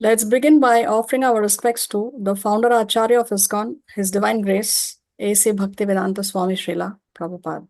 Let's begin by offering our respects to the founder Acharya of ISKCON, His Divine Grace, A.C. Bhaktivedanta Swami Srila Prabhupada.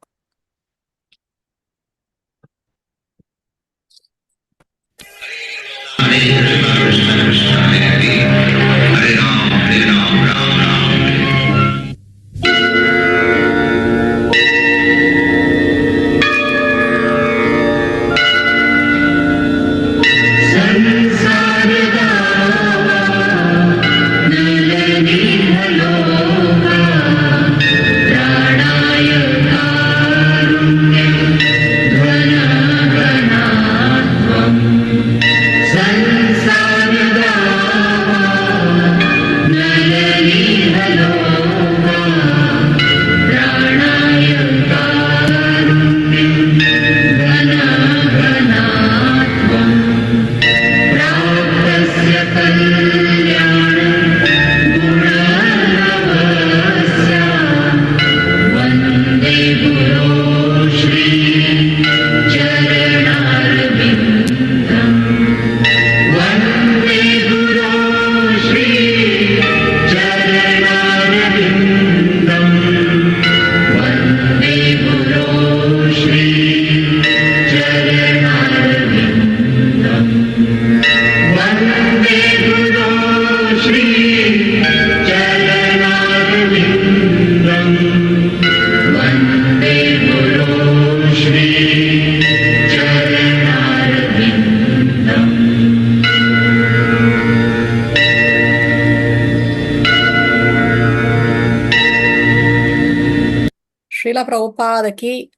Srila Prabhupada ki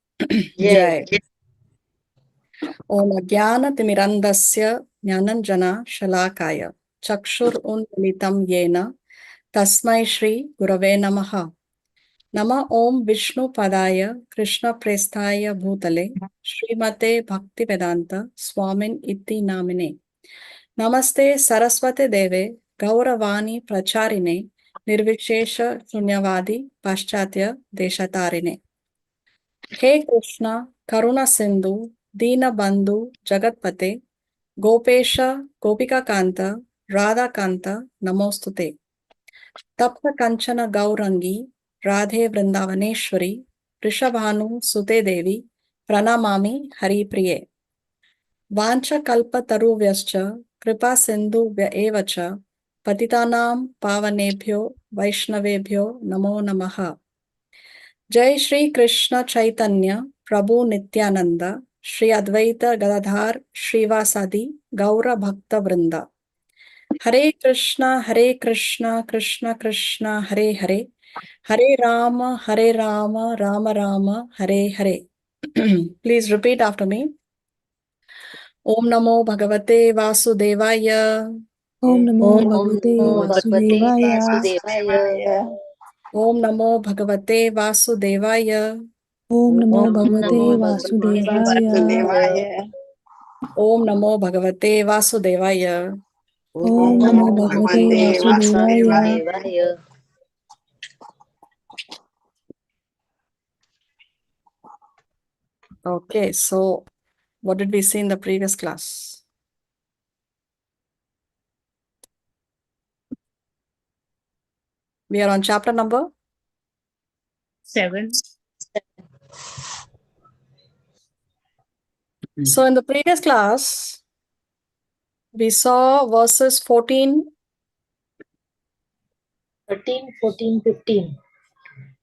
Jai. Om Ajnana Timirandasya Jnananjana Shalakaya Chakshur Unmilitam Yena Tasmai Shri Gurave Namaha. Nama Om Vishnu Padaya Krishna Prestaya Bhutale Srimate Bhaktivedanta Swamin Iti Namine. Namaste Saraswate Deve Gauravani Pracharine Nirvishesha Shunyavadi Paschatya Deshatarine. He Krishna Karuna Sindhu Dina Bandhu Jagatpate Gopesha Gopika Kanta Radha Kanta Namostute Tapta Kanchana Gaurangi Radhe Vrindavaneshwari Rishabhanu Sute Devi Pranamami Hari Priye Vancha Kalpa Taruvyascha Kripa Sindhu Evacha Patitanam Pavanebhyo Vaishnavebhyo Namo Namaha. Jai Shri Krishna Chaitanya Prabhu Nityananda Shri Advaita Gadadhar Shrivasadi Gaura Bhakta Vrinda. Hare Krishna Krishna Krishna Hare Hare Hare Rama Rama Rama Hare Hare. Please repeat after me. Om Namo Bhagavate Vasudevaya. Om Namo Bhagavate Vasudevaya. Vasudevaya. Om Namo Bhagavate Vasudevaya. Om Namo Om Bhagavate Namo Vasudevaya. Om Namo Bhagavate Vasudevaya. Om Namo Bhagavate Vasudevaya. Okay, so what did we see in the previous class? We are on chapter number 7. So in the previous class, we saw verses 14, 13, 14, 15.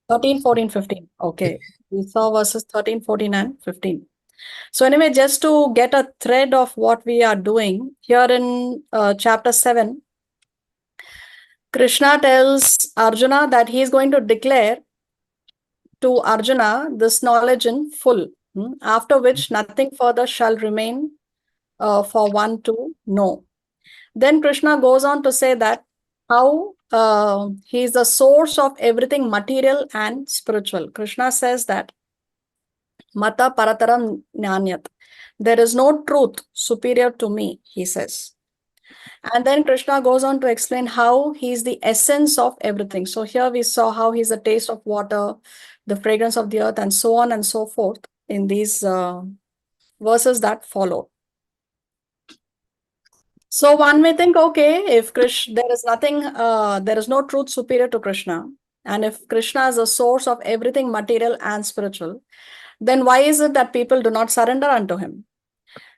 13, 14, 15. Okay, we saw verses 13, 14, and 15. So anyway, just to get a thread of what we are doing, here in chapter 7, Krishna tells Arjuna that he is going to declare to Arjuna this knowledge in full, after which nothing further shall remain for one to know. Then Krishna goes on to say that how he is the source of everything material and spiritual. Krishna says that Mata Parataram Jnanyat. There is no truth superior to me, he says. And then Krishna goes on to explain how he is the essence of everything. So here we saw how he is the taste of water, the fragrance of the earth, and so on and so forth in these verses that follow. So one may think, okay, if Krishna, there is nothing, there is no truth superior to Krishna, and if Krishna is the source of everything material and spiritual, then why is it that people do not surrender unto him?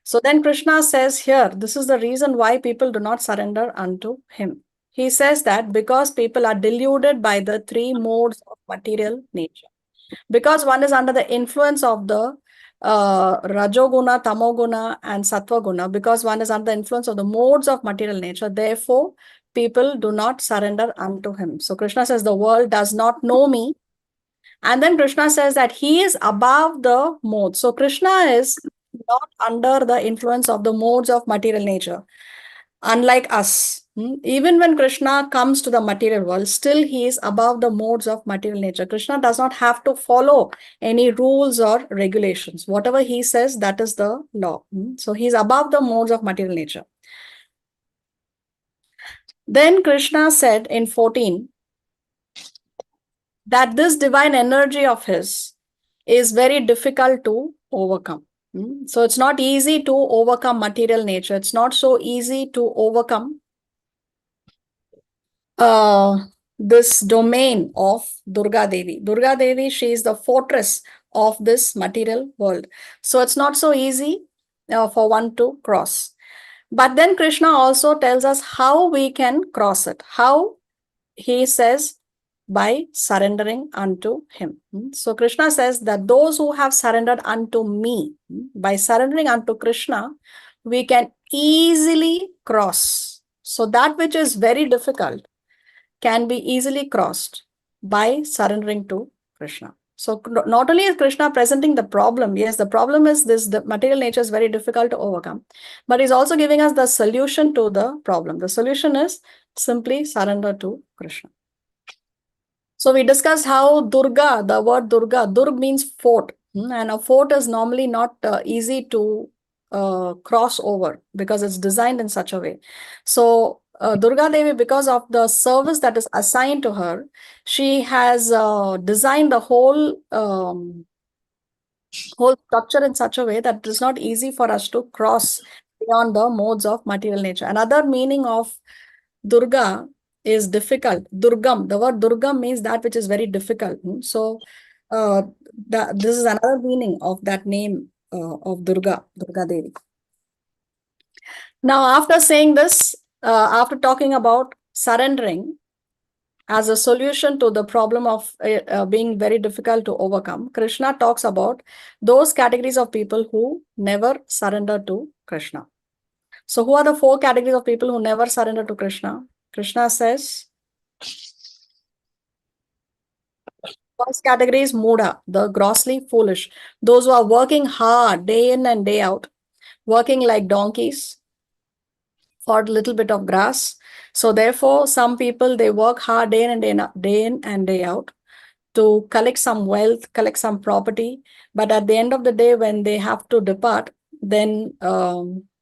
So then Krishna says here, this is the reason why people do not surrender unto him. He says that because people are deluded by the three modes of material nature. Because one is under the influence of the Rajoguna, Tamoguna, and Satvaguna, because one is under the influence of the modes of material nature, therefore, people do not surrender unto him. So Krishna says, the world does not know me. And then Krishna says that he is above the modes. So Krishna is not under the influence of the modes of material nature, unlike us. Even when Krishna comes to the material world, still he is above the modes of material nature. Krishna does not have to follow any rules or regulations. Whatever he says, that is the law. So he is above the modes of material nature. Then Krishna said in 14 that this divine energy of his is very difficult to overcome. So it's not easy to overcome material nature. It's not so easy to overcome this domain of Durga Devi. Durga Devi, she is the fortress of this material world. So it's not so easy for one to cross. But then Krishna also tells us how we can cross it. How? He says, by surrendering unto him. So Krishna says that those who have surrendered unto me, by surrendering unto Krishna, we can easily cross. So that which is very difficult can be easily crossed by surrendering to Krishna. So not only is Krishna presenting the problem, yes, the problem is this, the material nature is very difficult to overcome, but he's also giving us the solution to the problem. The solution is simply surrender to Krishna. So we discussed how Durga, the word Durga, Durg means fort, and a fort is normally not easy to cross over because it's designed in such a way. So Durga Devi, because of the service that is assigned to her, she has designed the whole structure in such a way that it is not easy for us to cross beyond the modes of material nature. Another meaning of Durga is difficult. Durgam, the word Durgam means that which is very difficult. So this is another meaning of that name of Durga, Durga Devi. Now, after saying this, after talking about surrendering as a solution to the problem of being very difficult to overcome, Krishna talks about those categories of people who never surrender to Krishna. So who are the four categories of people who never surrender to Krishna? Krishna says, first category is Mudha, the grossly foolish. Those who are working hard day in and day out, working like donkeys for a little bit of grass. So therefore, some people, they work hard day in and day out to collect some wealth, collect some property. But at the end of the day, when they have to depart, then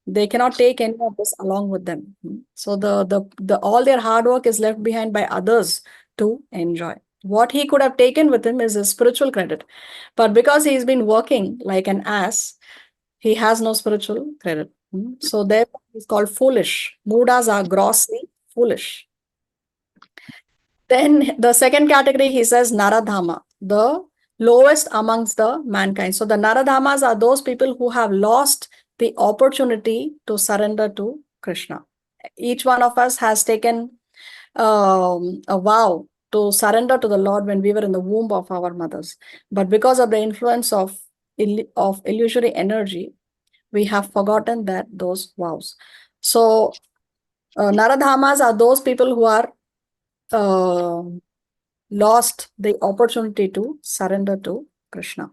they cannot take any of this along with them. So the all their hard work is left behind by others to enjoy. What he could have taken with him is his spiritual credit. But because he's been working like an ass, he has no spiritual credit. So therefore, he's called foolish. Mudas are grossly foolish. Then the second category, he says Naradhama, the lowest amongst the mankind. So the Naradhamas are those people who have lost the opportunity to surrender to Krishna. Each one of us has taken a vow to surrender to the Lord when we were in the womb of our mothers. But because of the influence of illusory energy, we have forgotten those vows. So Naradhamas are those people who are lost the opportunity to surrender to Krishna.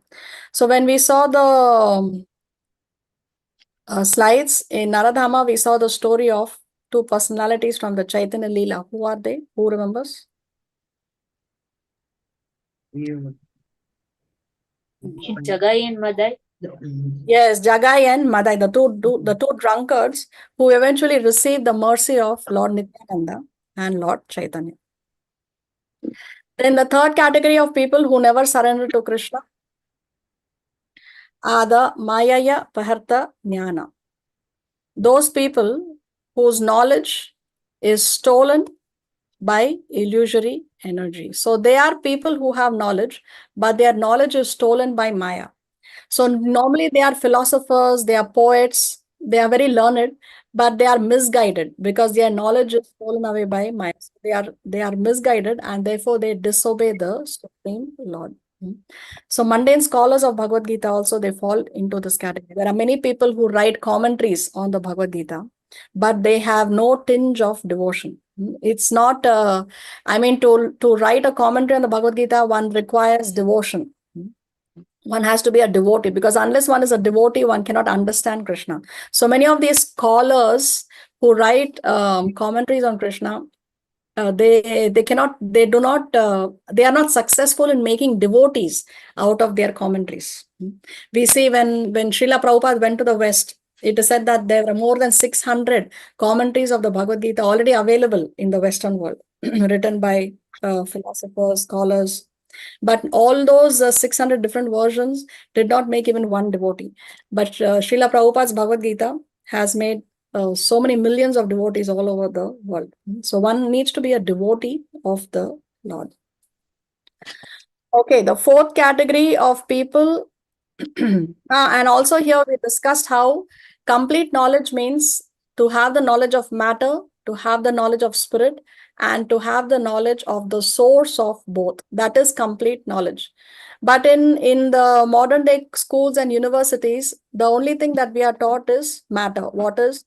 So when we saw the slides in Naradhama, we saw the story of two personalities from the Chaitanya Leela. Who are they? Who remembers? Jagai and Madai. Yes, Jagai and Madai, the two drunkards who eventually received the mercy of Lord Nityananda and Lord Chaitanya. Then the third category of people who never surrender to Krishna are the Mayaya Paharta Jnana. Those people whose knowledge is stolen by illusory energy. So they are people who have knowledge, but their knowledge is stolen by Maya. So normally they are philosophers, they are poets, they are very learned, but they are misguided because their knowledge is stolen away by Maya. So they are misguided, and therefore they disobey the Supreme Lord. So mundane scholars of Bhagavad Gita also, they fall into this category. There are many people who write commentaries on the Bhagavad Gita, but they have no tinge of devotion. It's not. I mean, to write a commentary on the Bhagavad Gita, one requires devotion. One has to be a devotee, because unless one is a devotee, one cannot understand Krishna. So many of these scholars who write commentaries on Krishna, they are not successful in making devotees out of their commentaries. We see when Srila Prabhupada went to the West, it is said that there were more than 600 commentaries of the Bhagavad Gita already available in the Western world, written by philosophers, scholars. But all those 600 different versions did not make even one devotee. But Srila Prabhupada's Bhagavad Gita has made so many millions of devotees all over the world. So one needs to be a devotee of the Lord. Okay, the fourth category of people, and also here we discussed how complete knowledge means to have the knowledge of matter, to have the knowledge of spirit, and to have the knowledge of the source of both. That is complete knowledge. But in the modern day schools and universities, the only thing that we are taught is matter. What is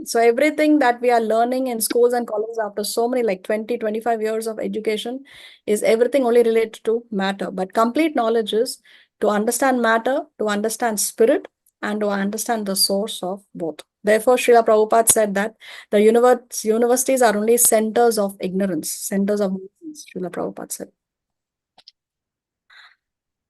so everything that we are learning in schools and colleges after so many, like 20, 25 years of education, is everything only related to matter. But complete knowledge is to understand matter, to understand spirit, and to understand the source of both. Therefore, Srila Prabhupada said that the universities are only centers of ignorance, centers of ignorance, Srila Prabhupada said.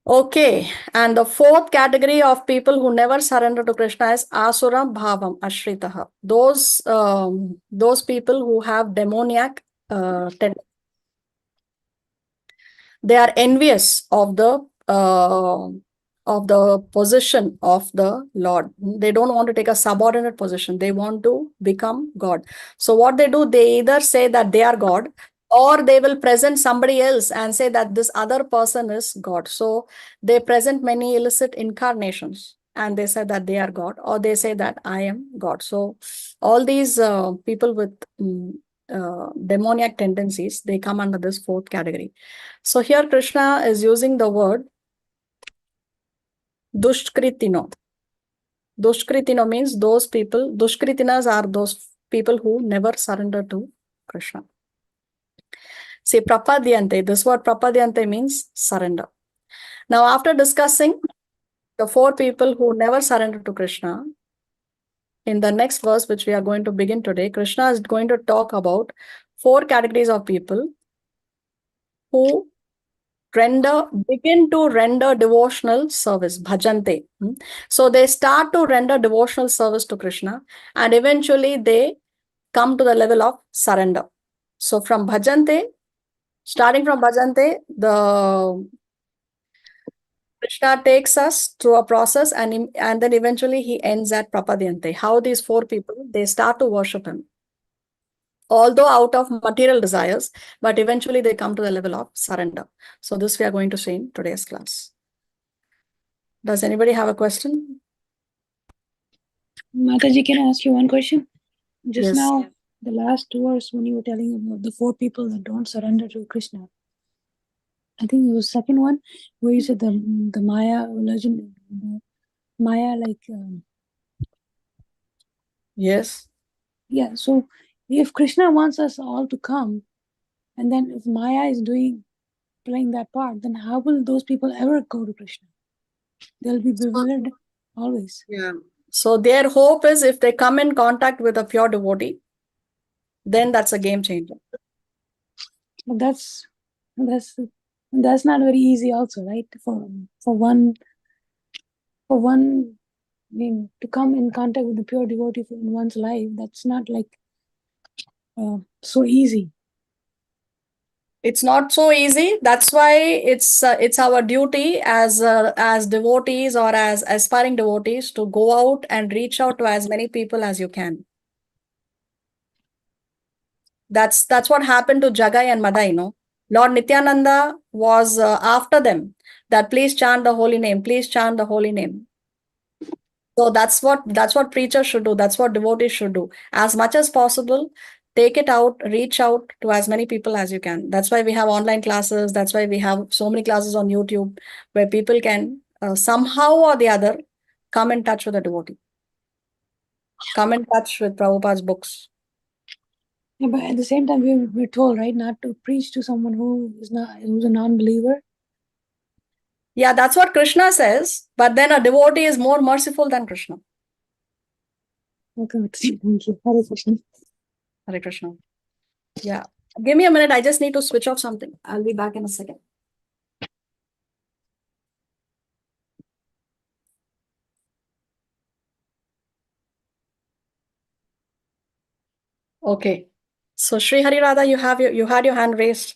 Okay, and the fourth category of people who never surrender to Krishna is Asura Bhavam Ashritaha. Those people who have demoniac tendencies. They are envious of the position of the Lord. They don't want to take a subordinate position. They want to become God. So what they do, they either say that they are God, or they will present somebody else and say that this other person is God. So they present many illicit incarnations and they say that they are God, or they say that I am God. So all these people with demoniac tendencies, they come under this fourth category. So here Krishna is using the word dushkritino. Dushkritino means those people. Dushkritinas are those people who never surrender to Krishna. See, prapadyante, this word prapadyante means surrender. Now, after discussing the four people who never surrender to Krishna, in the next verse, which we are going to begin today, Krishna is going to talk about four categories of people who begin to render devotional service, bhajante. So they start to render devotional service to Krishna, and eventually they come to the level of surrender. So from bhajante, starting from bhajante, the Krishna takes us through a process, and then eventually he ends at prapadyante. How these four people, they start to worship him, although out of material desires, but eventually they come to the level of surrender. So this we are going to see in today's class. Does anybody have a question? Mataji, can I ask you one question? Just Yes. now, the last verse when you were telling about the four people that don't surrender to Krishna, I think it was the second one where you said the Maya legend, Maya Yes. yeah. So if Krishna wants us all to come, and then if Maya is playing that part, then how will those people ever go to Krishna? They'll be bewildered always. Yeah. So their hope is if they come in contact with a pure devotee, then that's a game changer. But that's not very easy also, right? For one I mean, to come in contact with the pure devotee in one's life, that's not like so easy. It's not so easy. That's why it's our duty as devotees or as aspiring devotees to go out and reach out to as many people as you can. That's what happened to Jagai and Madai, no? Lord Nityananda was after them, that please chant the holy name, please chant the holy name. So that's what preachers should do. That's what devotees should do. As much as possible, take it out, reach out to as many people as you can. That's why we have online classes. That's why we have so many classes on YouTube where people can somehow or the other come in touch with a devotee. Come in touch with Prabhupada's books. Yeah, but at the same time, we're told, right, not to preach to someone who's a non-believer. Yeah, that's what Krishna says. But then a devotee is more merciful than Krishna. Okay, thank you. Hare Krishna. Hare Krishna. Yeah. Give me a minute. I just need to switch off something. I'll be back in a second. Okay. So Sri Hari Radha, you had your hand raised.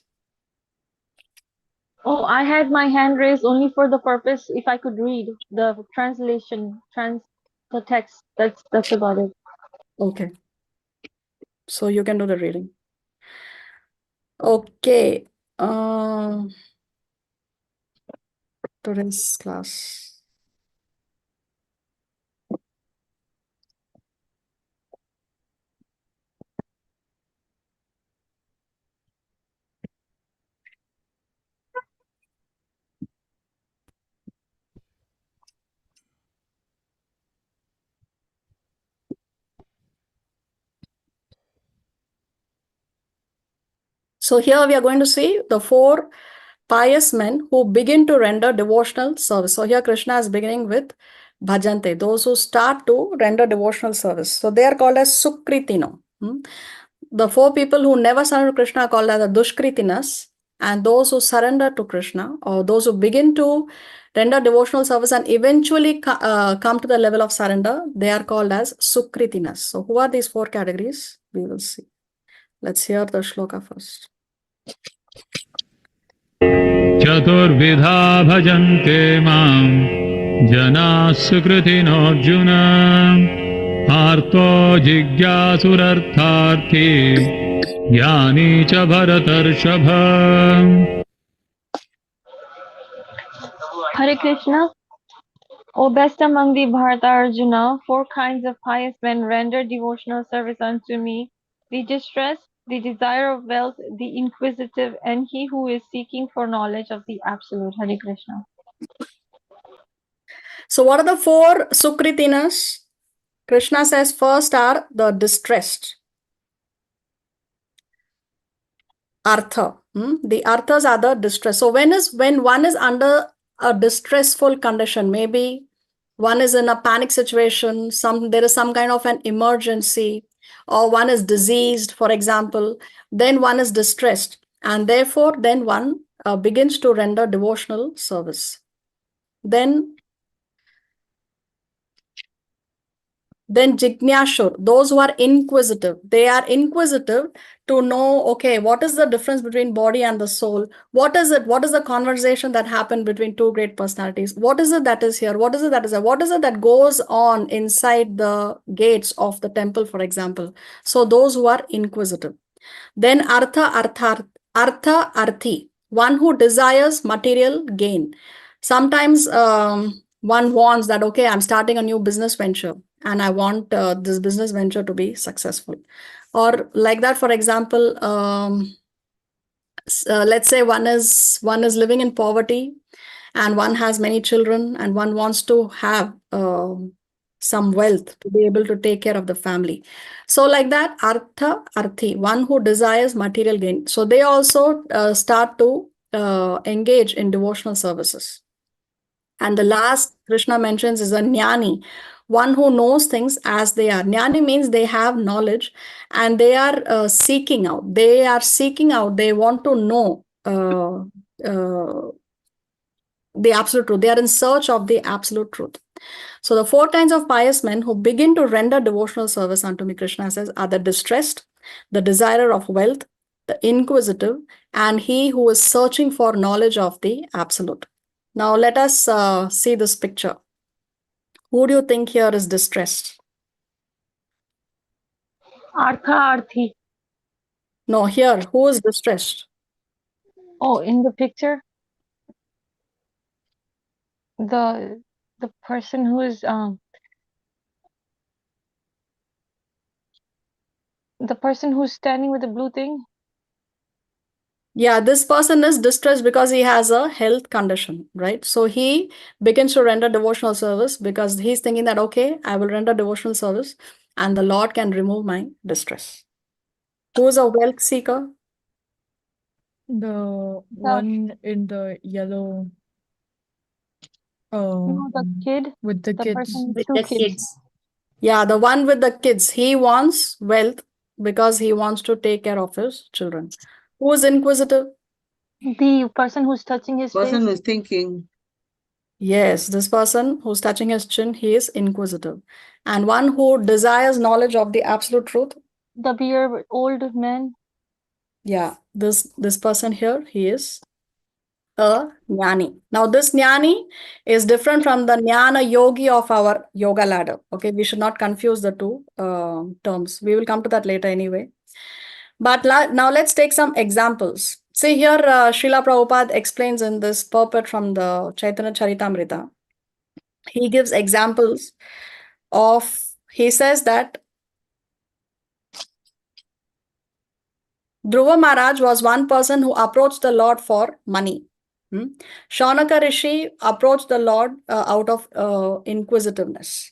Oh, I had my hand raised only for the purpose if I could read the translation, the text. That's about it. Okay. So you can do the reading. Okay. Today's class. So here we are going to see the 4 pious men who begin to render devotional service. So here Krishna is beginning with bhajante, those who start to render devotional service. So they are called as sukritino. The 4 people who never surrender to Krishna are called as the dushkritinas, and those who surrender to Krishna, or those who begin to render devotional service and eventually come to the level of surrender, they are called as sukritinas. So who are these 4 categories? We will see. Let's hear the shloka first. चतुर्विधा भजन्ते मां जनाः सुकृतिनोऽर्जुन आर्तो जिज्ञासुरर्थार्थी ज्ञानी च भरतर्षभ. Hare Krishna. O best among the Bharata Arjuna, 4 kinds of pious men render devotional service unto me: the distressed, the desire of wealth, the inquisitive, and he who is seeking for knowledge of the Absolute. Hare Krishna. So what are the 4 sukritinas? Krishna says first are the distressed. Artha. The arthas are the distress. So when one is under a distressful condition, maybe one is in a panic situation, there is some kind of an emergency, or one is diseased, for example, then one is distressed, and therefore then one begins to render devotional service. Then Jignyashur, those who are inquisitive, they are inquisitive to know, okay, what is the difference between body and the soul? What is it? What is the conversation that happened between 2 great personalities? What is it that is here? What is it that is there? What is it that goes on inside the gates of the temple, for example? So those who are inquisitive. Then Artha Arthi, one who desires material gain. Sometimes one wants that, okay, I'm starting a new business venture and I want this business venture to be successful. Or like that, for example, let's say one is living in poverty and one has many children and one wants to have some wealth to be able to take care of the family. So like that, Arthi, one who desires material gain. So they also start to engage in devotional services. And the last Krishna mentions is a jnani, one who knows things as they are. Jnani means they have knowledge and they are seeking out. They want to know the absolute truth. They are in search of the absolute truth. So the 4 kinds of pious men who begin to render devotional service unto me, Krishna says, are the distressed, the desirer of wealth, the inquisitive, and he who is searching for knowledge of the absolute. Now let us see this picture. Who do you think here is distressed? Artha Arthi. No, here, who is distressed? Oh, in the picture, the person who is the person who's standing with the blue thing. Yeah, this person is distressed because he has a health condition, right? So he begins to render devotional service because he's thinking that, okay, I will render devotional service and the Lord can remove my distress. Who is a wealth seeker? The one in the yellow, No, the kid. with the The kids. person with With two the kids. kids. Yeah, the one with the kids. He wants wealth because he wants to take care of his children. Who is inquisitive? The person who's touching his Person face. is thinking. Yes, this person who's touching his chin, he is inquisitive. And one who desires knowledge of the absolute truth. The beard old man. Yeah, this person here, he is a jnani. Now, this jnani is different from the jnana yogi of our yoga ladder. Okay, we should not confuse the two terms. We will come to that later anyway. But now let's take some examples. See here, Srila Prabhupada explains in this purport from the Chaitanya Charitamrita. He gives examples of, he says that Dhruva Maharaj was one person who approached the Lord for money. Shaunaka Rishi approached the Lord out of inquisitiveness.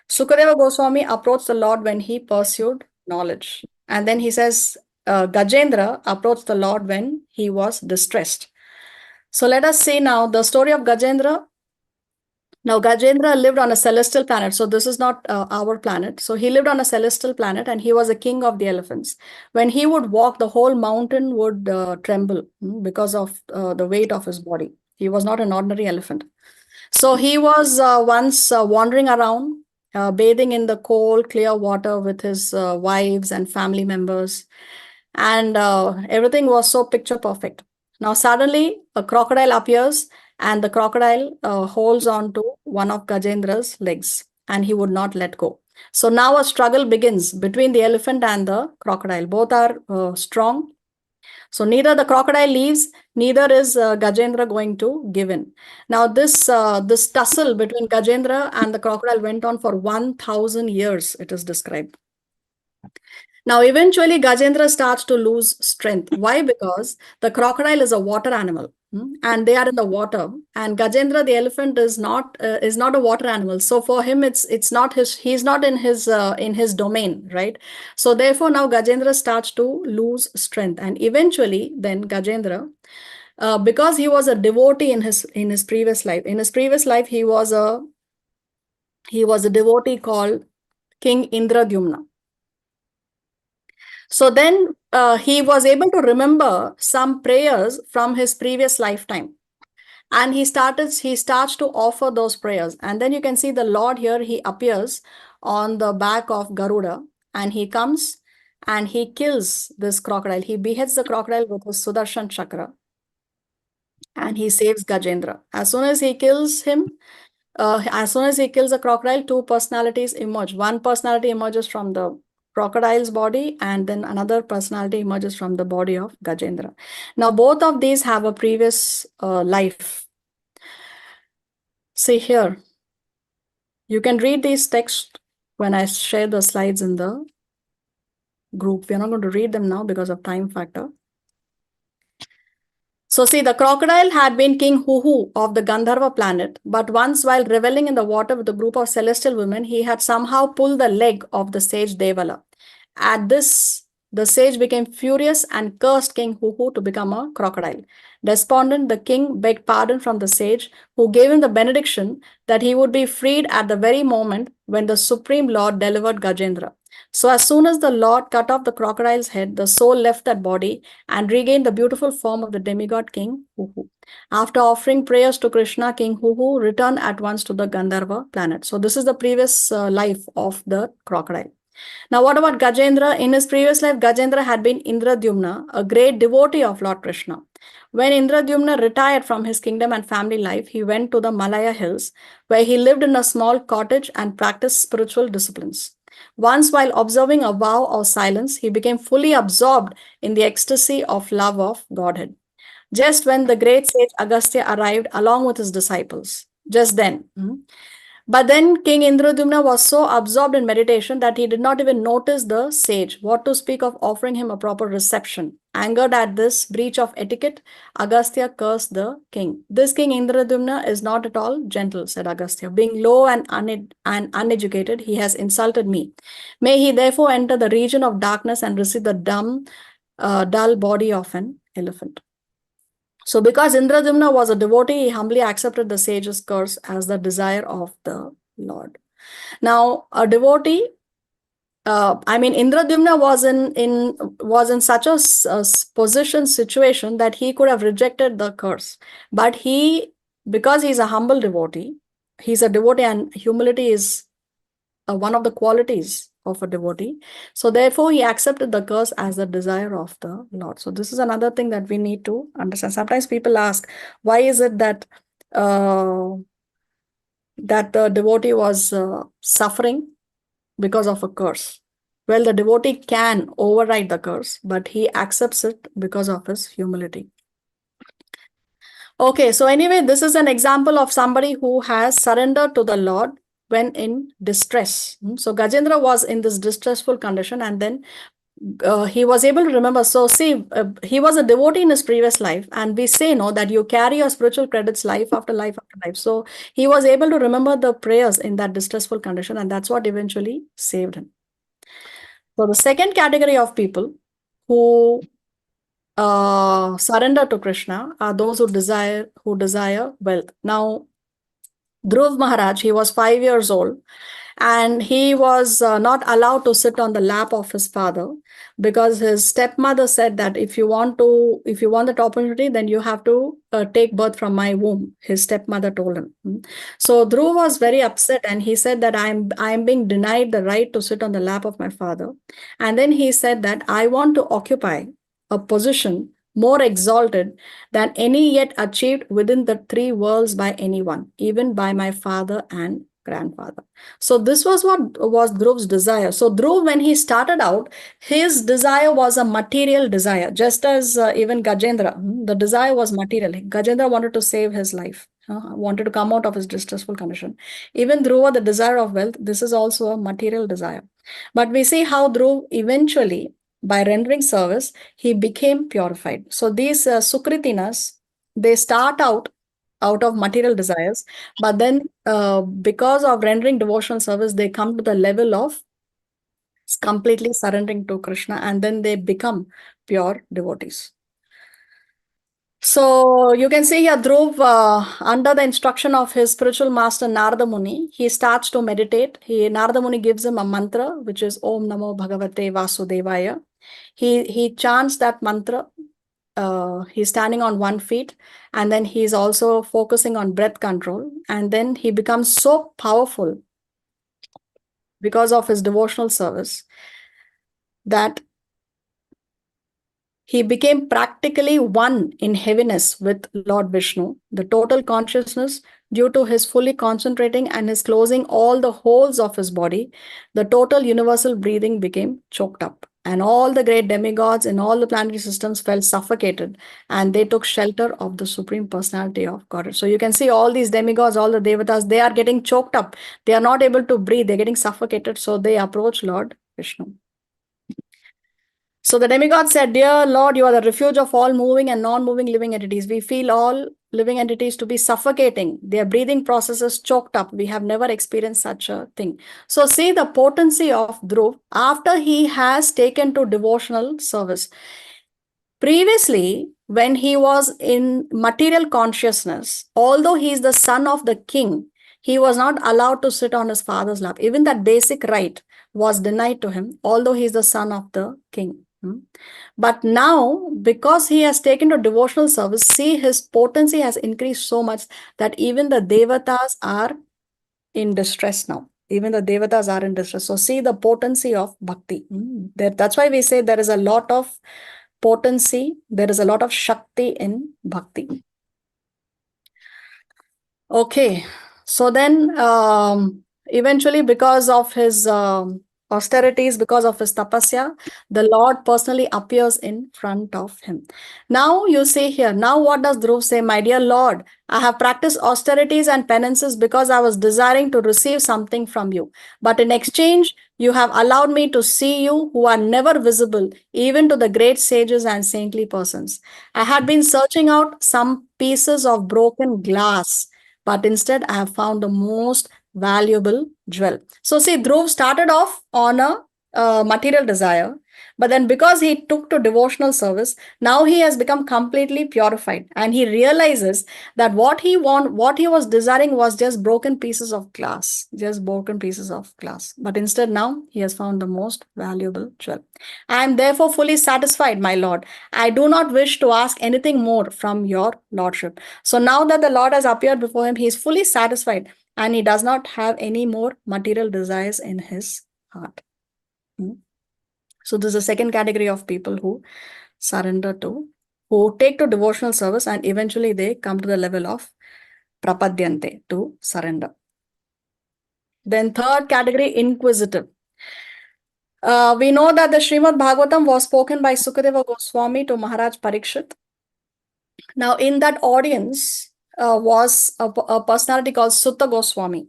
Sukadeva Goswami approached the Lord when he pursued knowledge. And then he says, Gajendra approached the Lord when he was distressed. So let us see now the story of Gajendra. Now, Gajendra lived on a celestial planet. So this is not our planet. So he lived on a celestial planet and he was a king of the elephants. When he would walk, the whole mountain would tremble because of the weight of his body. He was not an ordinary elephant. So he was once wandering around, bathing in the cold, clear water with his wives and family members. And everything was so picture perfect. Now, suddenly, a crocodile appears and the crocodile holds on to one of Gajendra's legs and he would not let go. So now a struggle begins between the elephant and the crocodile. Both are strong. So neither the crocodile leaves, neither is Gajendra going to give in. Now this tussle between Gajendra and the crocodile went on for 1,000 years, it is described. Now, eventually, Gajendra starts to lose strength. Why? Because the crocodile is a water animal, and they are in the water. And Gajendra, the elephant, is not a water animal. So for him, it's not his. He's not in his domain, right? So therefore, now Gajendra starts to lose strength, and eventually, then Gajendra, because he was a devotee in his previous life. In his previous life, he was a devotee called King Indradyumna. So then he was able to remember some prayers from his previous lifetime. And he starts to offer those prayers. And then you can see the Lord here, he appears on the back of Garuda and he comes and he kills this crocodile. He beheads the crocodile with his Sudarshan Chakra and he saves Gajendra. As soon as he kills a crocodile, two personalities emerge. One personality emerges from the crocodile's body and then another personality emerges from the body of Gajendra. Now, both of these have a previous life. See here. You can read these texts when I share the slides in the group. We are not going to read them now because of time factor. So see, the crocodile had been King Huhu of the Gandharva planet, but once while reveling in the water with a group of celestial women, he had somehow pulled the leg of the sage Devala. At this, the sage became furious and cursed King Huhu to become a crocodile. Despondent, the king begged pardon from the sage, who gave him the benediction that he would be freed at the very moment when the Supreme Lord delivered Gajendra. So as soon as the Lord cut off the crocodile's head, the soul left that body and regained the beautiful form of the demigod King Huhu. After offering prayers to Krishna, King Huhu returned at once to the Gandharva planet. So this is the previous life of the crocodile. Now, what about Gajendra? In his previous life, Gajendra had been Indradyumna, a great devotee of Lord Krishna. When Indradyumna retired from his kingdom and family life, he went to the Malaya hills, where he lived in a small cottage and practiced spiritual disciplines. Once, while observing a vow of silence, he became fully absorbed in the ecstasy of love of Godhead. Just when the great sage Agastya arrived along with his disciples, just then. But then King Indradumna was so absorbed in meditation that he did not even notice the sage, what to speak of offering him a proper reception. Angered at this breach of etiquette, Agastya cursed the king. This King Indradumna is not at all gentle, said Agastya. Being low and uneducated, he has insulted me. May he therefore enter the region of darkness and receive the dull body of an elephant. So because Indradumna was a devotee, he humbly accepted the sage's curse as the desire of the Lord. Now, a devotee, Indradumna was in such a situation that he could have rejected the curse, but because he's a humble devotee, he's a devotee, and humility is one of the qualities of a devotee. So therefore, he accepted the curse as the desire of the Lord. So this is another thing that we need to understand. Sometimes people ask, why is it that that the devotee was suffering because of a curse? Well, the devotee can override the curse, but he accepts it because of his humility. Okay, so anyway, this is an example of somebody who has surrendered to the Lord when in distress. So Gajendra was in this distressful condition, and then he was able to remember. So see, he was a devotee in his previous life, and we say that you carry your spiritual credits life after life after life. So he was able to remember the prayers in that distressful condition, and that's what eventually saved him. So the second category of people who surrender to Krishna are those who desire wealth. Now, Dhruv Maharaj, he was 5 years old, and he was not allowed to sit on the lap of his father because his stepmother said that if you want that opportunity, then you have to take birth from my womb. His stepmother told him. So Dhruv was very upset, and he said that I am being denied the right to sit on the lap of my father. And then he said that I want to occupy a position more exalted than any yet achieved within the three worlds by anyone, even by my father and grandfather. So this was what was Dhruv's desire. So Dhruv, when he started out, his desire was a material desire, just as even Gajendra, the desire was material. Gajendra wanted to save his life, wanted to come out of his distressful condition. Even Dhruva, the desire of wealth, this is also a material desire. But we see how Dhruv eventually, by rendering service, he became purified. So these Sukritinas, they start out of material desires, but then because of rendering devotional service, they come to the level of completely surrendering to Krishna, and then they become pure devotees. So you can see here Dhruv, under the instruction of his spiritual master Narada Muni, he starts to meditate. Narada Muni gives him a mantra, which is Om Namo Bhagavate Vasudevaya. He chants that mantra. He's standing on one feet, and then he's also focusing on breath control. And then he becomes so powerful because of his devotional service that he became practically one in heaviness with Lord Vishnu, the total consciousness, due to his fully concentrating and his closing all the holes of his body. The total universal breathing became choked up, and all the great demigods in all the planetary systems felt suffocated, and they took shelter of the Supreme Personality of Godhead. So you can see all these demigods, all the devatas, they are getting choked up. They are not able to breathe. They're getting suffocated. So they approach Lord Vishnu. So the demigod said, Dear Lord, you are the refuge of all moving and non-moving living entities. We feel all living entities to be suffocating. Their breathing processes choked up. We have never experienced such a thing. So see the potency of Dhruv after he has taken to devotional service. Previously, when he was in material consciousness, although he is the son of the king, he was not allowed to sit on his father's lap. Even that basic right was denied to him, although he is the son of the king. But now, because he has taken to devotional service, see, his potency has increased so much that even the devatas are in distress now. Even the devatas are in distress. So see the potency of bhakti. That's why we say there is a lot of potency, there is a lot of shakti in bhakti. Okay, so then eventually, because of his austerities, because of his tapasya, the Lord personally appears in front of him. Now you see here, now what does Dhruv say? My dear Lord, I have practiced austerities and penances because I was desiring to receive something from you. But in exchange, you have allowed me to see you who are never visible, even to the great sages and saintly persons. I had been searching out some pieces of broken glass, but instead I have found the most valuable jewel. So see, Dhruv started off on a material desire, but then because he took to devotional service, now he has become completely purified, and he realizes that what he was desiring was just broken pieces of glass, just broken pieces of glass. But instead now he has found the most valuable jewel. I am therefore fully satisfied, my Lord. I do not wish to ask anything more from your Lordship. So now that the Lord has appeared before him, he is fully satisfied and he does not have any more material desires in his heart. So this is the second category of people who surrender to, who take to devotional service, and eventually they come to the level of prapadyante, to surrender. Then third category, inquisitive. We know that the Srimad Bhagavatam was spoken by Sukadeva Goswami to Maharaj Parikshit. Now, in that audience was a personality called Sutta Goswami.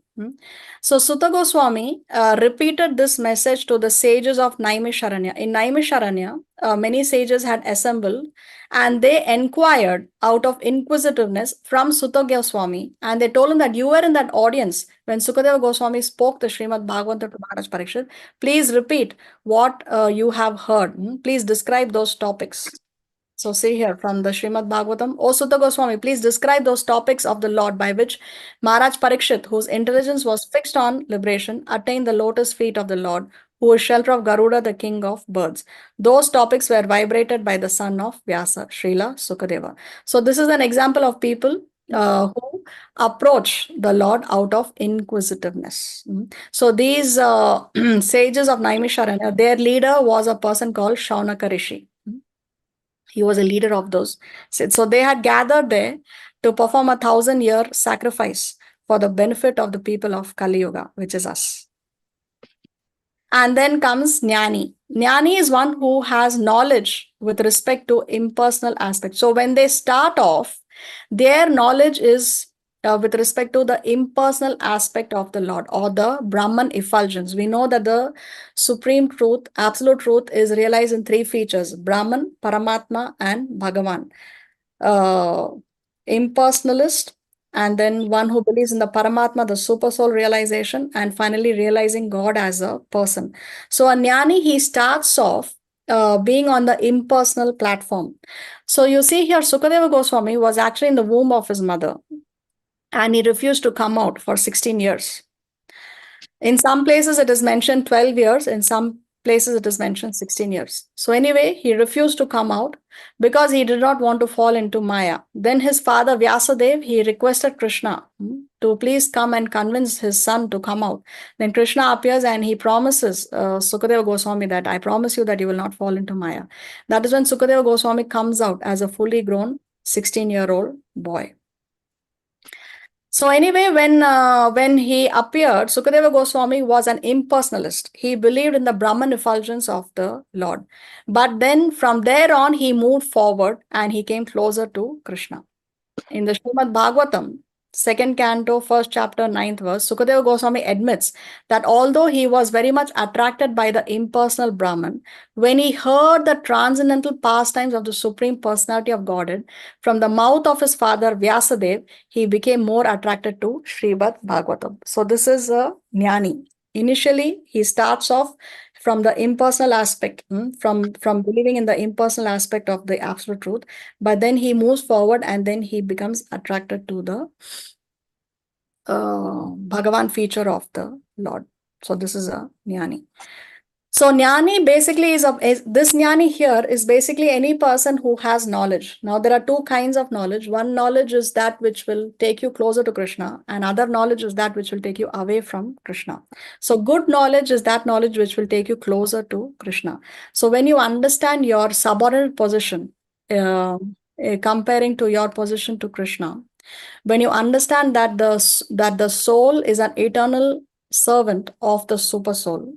So, Sutta Goswami repeated this message to the sages of Naimisharanya. In Naimisharanya, many sages had assembled and they inquired out of inquisitiveness from Sutta Goswami, and they told him that you were in that audience when Sukadeva Goswami spoke the Srimad Bhagavatam to Maharaj Parikshit. Please repeat what you have heard. Please describe those topics. So see here from the Srimad Bhagavatam, O Sutta Goswami, please describe those topics of the Lord by which Maharaj Parikshit, whose intelligence was fixed on liberation, attained the lotus feet of the Lord, who is shelter of Garuda, the king of birds. Those topics were vibrated by the son of Vyasa, Srila Sukadeva. So this is an example of people who approach the Lord out of inquisitiveness. So these sages of Naimisharanya, their leader was a person called Shaunaka Rishi. He was a leader of those. So they had gathered there to perform 1,000-year sacrifice for the benefit of the people of Kali Yuga, which is us. And then comes Jnani. Jnani is one who has knowledge with respect to impersonal aspects. So when they start off, their knowledge is with respect to the impersonal aspect of the Lord, or the Brahman effulgence. We know that the supreme truth, absolute truth, is realized in three features: Brahman, Paramatma, and Bhagavan. Impersonalist, and then one who believes in the Paramatma, the super soul realization, and finally realizing God as a person. So a Jnani, he starts off being on the impersonal platform. So you see here, Sukadeva Goswami was actually in the womb of his mother, and he refused to come out for 16 years. In some places it is mentioned 12 years, in some places it is mentioned 16 years. So anyway, he refused to come out because he did not want to fall into Maya. Then his father Vyasadev, he requested Krishna to please come and convince his son to come out. Then Krishna appears and he promises Sukadeva Goswami that I promise you that you will not fall into Maya. That is when Sukadeva Goswami comes out as a fully grown 16-year-old boy. So anyway, when he appeared, Sukadeva Goswami was an impersonalist. He believed in the Brahman effulgence of the Lord. But then from there on, he moved forward and he came closer to Krishna. In the Srimad Bhagavatam, 2nd canto, 1st chapter, 9th verse, Sukadeva Goswami admits that although he was very much attracted by the impersonal Brahman, when he heard the transcendental pastimes of the Supreme Personality of Godhead from the mouth of his father Vyasadev, he became more attracted to Srimad Bhagavatam. So this is a Jnani. Initially, he starts off from the impersonal aspect, from believing in the impersonal aspect of the absolute truth, but then he moves forward and then he becomes attracted to the Bhagavan feature of the Lord. So this is a Jnani. So Jnani basically this Jnani here is basically any person who has knowledge. Now there are two kinds of knowledge. One knowledge is that which will take you closer to Krishna, and other knowledge is that which will take you away from Krishna. So good knowledge is that knowledge which will take you closer to Krishna. So when you understand your subordinate position, comparing to your position to Krishna, when you understand that the soul is an eternal servant of the super soul,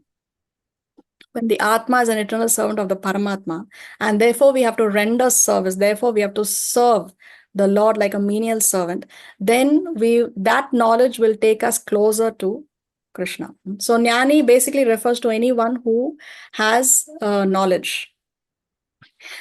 when the Atma is an eternal servant of the Paramatma, and therefore we have to render service, therefore we have to serve the Lord like a menial servant, then that knowledge will take us closer to Krishna. So Jnani basically refers to anyone who has knowledge.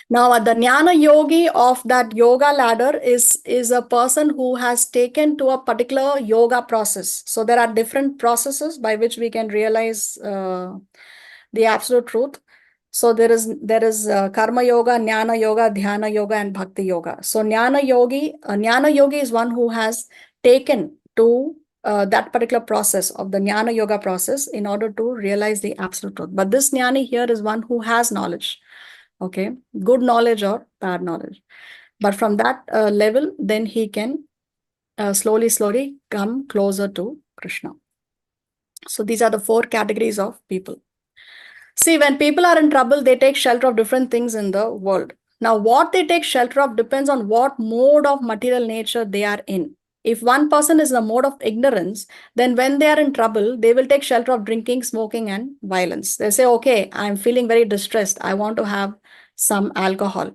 Now, the Jnana Yogi of that yoga ladder is a person who has taken to a particular yoga process. So there are different processes by which we can realize the absolute truth. So there is karma yoga, jnana yoga, dhyana yoga, and bhakti yoga. So jnana yogi is one who has taken to that particular process of the jnana yoga process in order to realize the absolute truth. But this jnani here is one who has knowledge. Okay, good knowledge or bad knowledge. But from that level, then he can slowly come closer to Krishna. So these are the 4 categories of people. See, when people are in trouble, they take shelter of different things in the world. Now, what they take shelter of depends on what mode of material nature they are in. If one person is in a mode of ignorance, then when they are in trouble, they will take shelter of drinking, smoking, and violence. They say, okay, I'm feeling very distressed. I want to have some alcohol.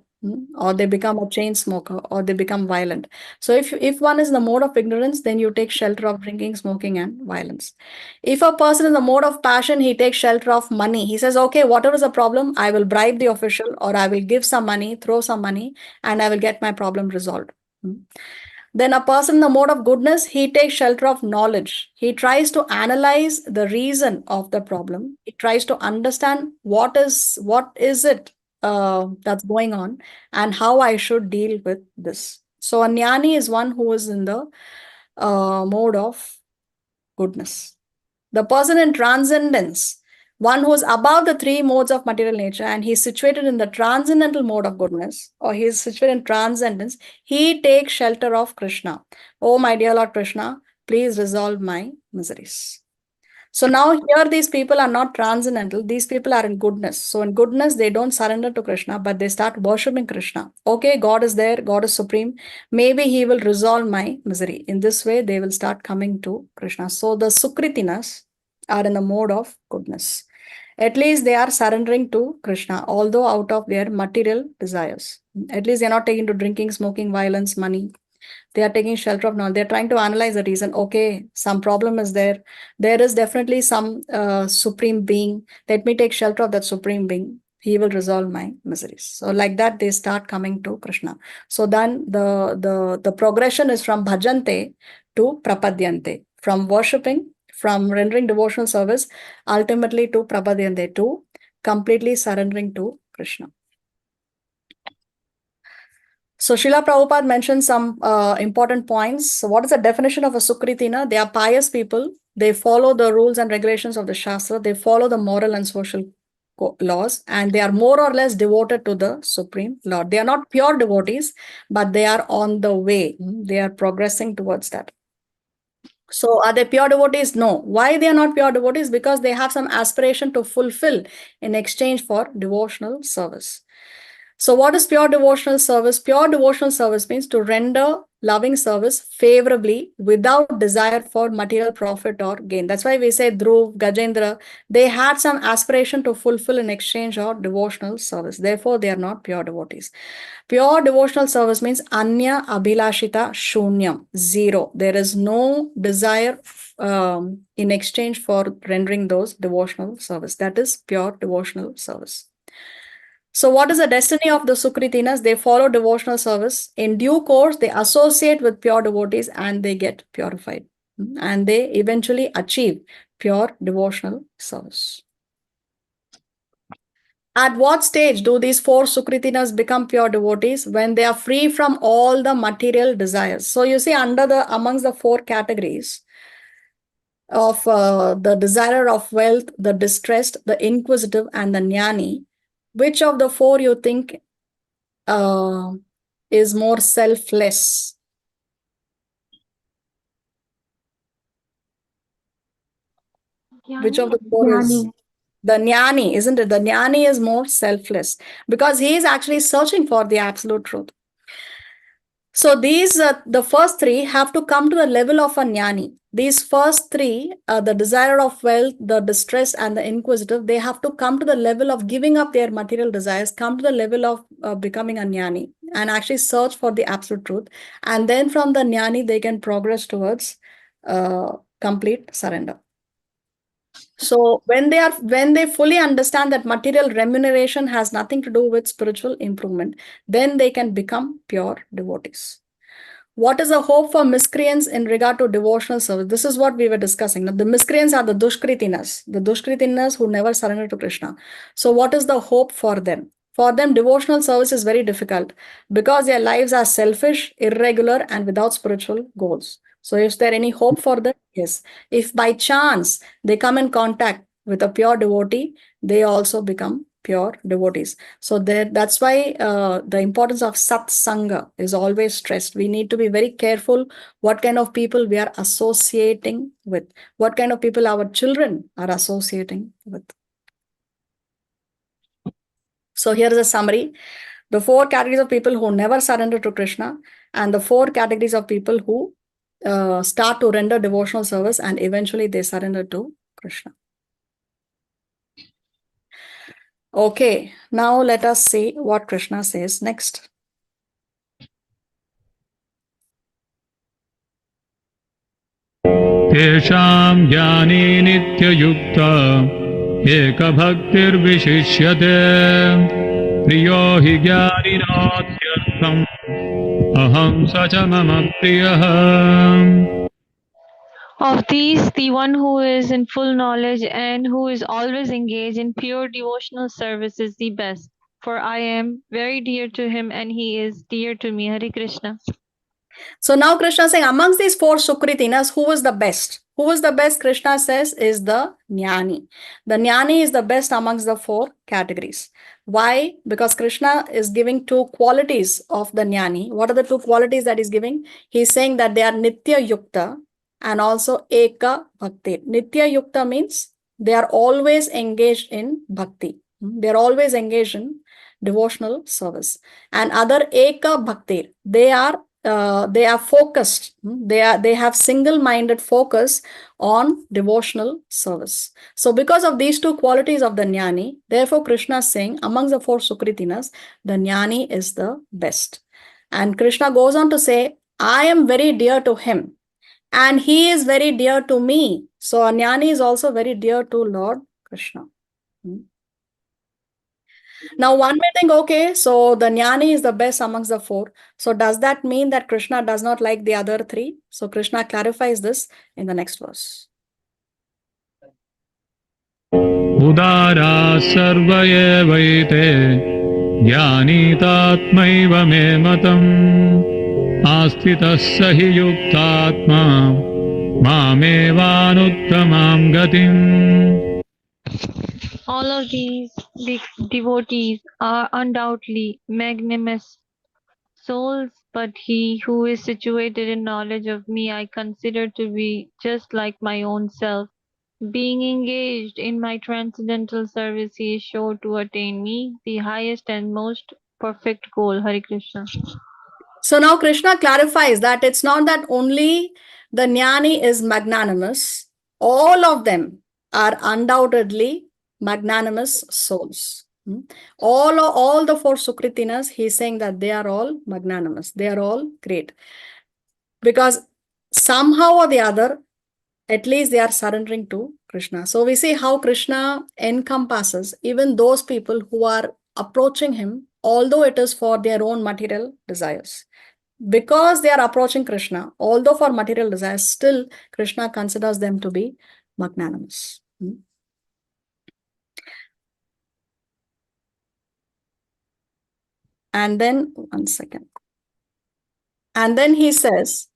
Or they become a chain smoker, or they become violent. So if one is in the mode of ignorance, then you take shelter of drinking, smoking, and violence. If a person is in the mode of passion, he takes shelter of money. He says, okay, whatever is the problem, I will bribe the official, or I will give some money, throw some money, and I will get my problem resolved. Then a person in the mode of goodness, he takes shelter of knowledge. He tries to analyze the reason of the problem. He tries to understand what is it that's going on and how I should deal with this. So a jnani is one who is in the mode of goodness. The person in transcendence, one who is above the 3 modes of material nature and he is situated in the transcendental mode of goodness, or he is situated in transcendence, he takes shelter of Krishna. Oh, my dear Lord Krishna, please resolve my miseries. So now here these people are not transcendental, these people are in goodness. So in goodness, they don't surrender to Krishna, but they start worshipping Krishna. Okay, God is there, God is supreme. Maybe he will resolve my misery. In this way, they will start coming to Krishna. So the Sukritinas are in the mode of goodness. At least they are surrendering to Krishna, although out of their material desires. At least they are not taking to drinking, smoking, violence, money. They are taking shelter of knowledge. They're trying to analyze the reason. Okay, some problem is there. There is definitely some supreme being. Let me take shelter of that supreme being. He will resolve my miseries. So like that, they start coming to Krishna. So then the progression is from bhajante to prapadyante, from worshipping, from rendering devotional service, ultimately to prapadyante, to completely surrendering to Krishna. So Srila Prabhupada mentioned some important points. So what is the definition of a Sukritina? They are pious people. They follow the rules and regulations of the Shastra. They follow the moral and social laws, and they are more or less devoted to the Supreme Lord. They are not pure devotees, but they are on the way. They are progressing towards that. So are they pure devotees? No. Why they are not pure devotees? Because they have some aspiration to fulfill in exchange for devotional service. So what is pure devotional service? Pure devotional service means to render loving service favorably without desire for material profit or gain. That's why we say Dhruv, Gajendra, they had some aspiration to fulfill in exchange of devotional service. Therefore, they are not pure devotees. Pure devotional service means Anya Abhilashita Shunyam, 0. There is no desire in exchange for rendering those devotional service. That is pure devotional service. So what is the destiny of the Sukritinas? They follow devotional service. In due course, they associate with pure devotees and they get purified. And they eventually achieve pure devotional service. At what stage do these 4 Sukritinas become pure devotees? When they are free from all the material desires. So you see, amongst the 4 categories of the desire of wealth, the distressed, the inquisitive, and the jnani, which of the 4 you think is more selfless? Which of the 4 is? The jnani, isn't it? The jnani is more selfless because he is actually searching for the absolute truth. So these, the first three have to come to the level of a jnani. These first three, the desire of wealth, the distress, and the inquisitive, they have to come to the level of giving up their material desires, come to the level of becoming a jnani, and actually search for the absolute truth. And then from the jnani, they can progress towards complete surrender. So when they fully understand that material remuneration has nothing to do with spiritual improvement, then they can become pure devotees. What is the hope for miscreants in regard to devotional service? This is what we were discussing. Now, the miscreants are the Dushkritinas who never surrender to Krishna. So what is the hope for them? For them, devotional service is very difficult because their lives are selfish, irregular, and without spiritual goals. So is there any hope for them? Yes. If by chance they come in contact with a pure devotee, they also become pure devotees. So that's why the importance of satsanga is always stressed. We need to be very careful what kind of people we are associating with, what kind of people our children are associating with. So here is a summary. The 4 categories of people who never surrender to Krishna, and the 4 categories of people who start to render devotional service and eventually they surrender to Krishna. Okay, now let us see what Krishna says next. Tesham jnani nityayukta ekabhaktirvishishyate priyo hi jnaninatyartham aham sacha mama priyah. Of these, the one who is in full knowledge and who is always engaged in pure devotional service is the best. For I am very dear to him and he is dear to me. Hare Krishna. So now Krishna is saying amongst these 4 Sukritinas, who is the best? Who is the best? Krishna says is the Jnani. The Jnani is the best amongst the 4 categories. Why? Because Krishna is giving 2 qualities of the Jnani. What are the 2 qualities that he's giving? He's saying that they are Nitya Yukta and also Eka Bhakti. Nitya Yukta means they are always engaged in Bhakti. They are always engaged in devotional service. And other Eka Bhakti, they are focused. They have single-minded focus on devotional service. So because of these 2 qualities of the Jnani, therefore Krishna is saying amongst the 4 Sukritinas, the Jnani is the best. And Krishna goes on to say, I am very dear to him and he is very dear to me. So a Jnani is also very dear to Lord Krishna. Now, one may think, okay, so the Jnani is the best amongst the 4. So does that mean that Krishna does not like the other 3? So Krishna clarifies this in the next verse. Udara sarva evaite jnanitatmaiva me matam astitas sahi yuktatma mamevanuttamam gatim. All of these devotees are undoubtedly magnanimous souls, but he who is situated in knowledge of me I consider to be just like my own self. Being engaged in my transcendental service, he is sure to attain me, the highest and most perfect goal. Hare Krishna. So now Krishna clarifies that it's not that only the Jnani is magnanimous, all of them are undoubtedly magnanimous souls. All the 4 Sukritinas, he's saying that they are all magnanimous, they are all great. Because somehow or the other, at least they are surrendering to Krishna. So we see how Krishna encompasses even those people who are approaching him, although it is for their own material desires. Because they are approaching Krishna, although for material desires, still Krishna considers them to be magnanimous. And then, one second. And then he says,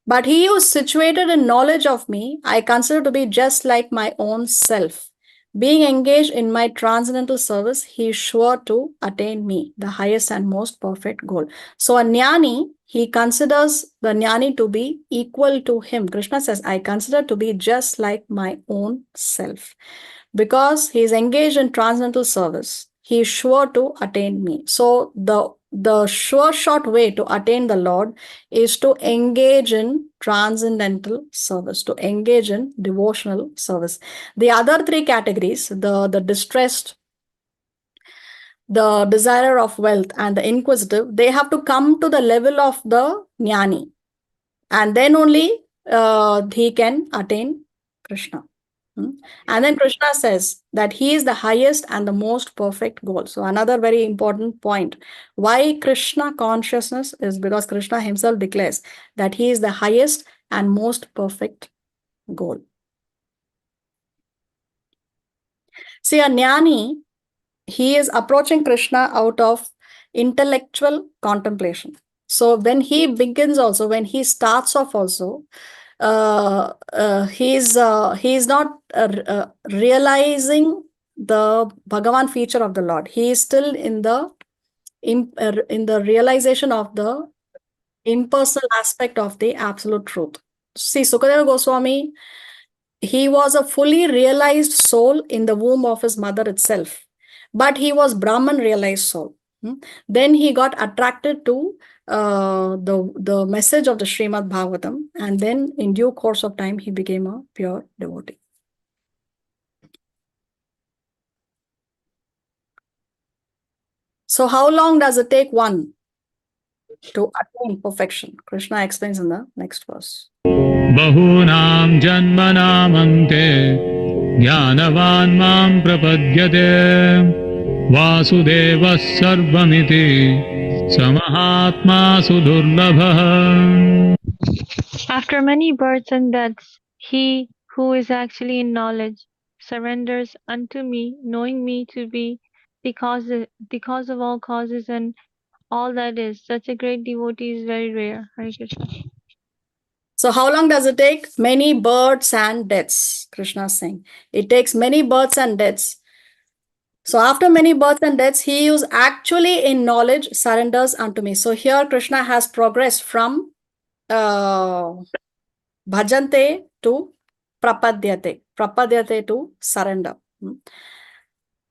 but he who is situated in knowledge of me, I consider to be just like my own self. Being engaged in my transcendental service, he is sure to attain me, the highest and most perfect goal. So a Jnani, he considers the Jnani to be equal to him. Krishna says, I consider to be just like my own self. Because he is engaged in transcendental service, he is sure to attain me. So the the sure short way to attain the Lord is to engage in transcendental service, to engage in devotional service. The other three categories, the distressed, the desire of wealth, and the inquisitive, they have to come to the level of the jnani, and then only he can attain Krishna. And then Krishna says that he is the highest and the most perfect goal. So another very important point. Why Krishna consciousness is because Krishna himself declares that he is the highest and most perfect goal. See, a jnani, he is approaching Krishna out of intellectual contemplation. So when he begins also, when he starts off also, he's not realizing the Bhagavan feature of the Lord. He is still in the realization of the impersonal aspect of the absolute truth. See, Sukadeva Goswami, he was a fully realized soul in the womb of his mother itself, but he was Brahman realized soul. Then he got attracted to the message of the Srimad Bhagavatam, and then in due course of time he became a pure devotee. So how long does it take one to attain perfection? Krishna explains in the next verse. Bahunam janmanamante jnanavan mam prapadyate Vasudeva sarvamiti samahatma sudurlabha. After many births and deaths, he who is actually in knowledge surrenders unto me, knowing me to be the cause of all causes and all that is. Such a great devotee is very rare. Hare Krishna. So how long does it take? Many births and deaths. Krishna is saying it takes many births and deaths. So after many births and deaths, he who is actually in knowledge surrenders unto me. So here Krishna has progressed from bhajante to prapadyate to surrender.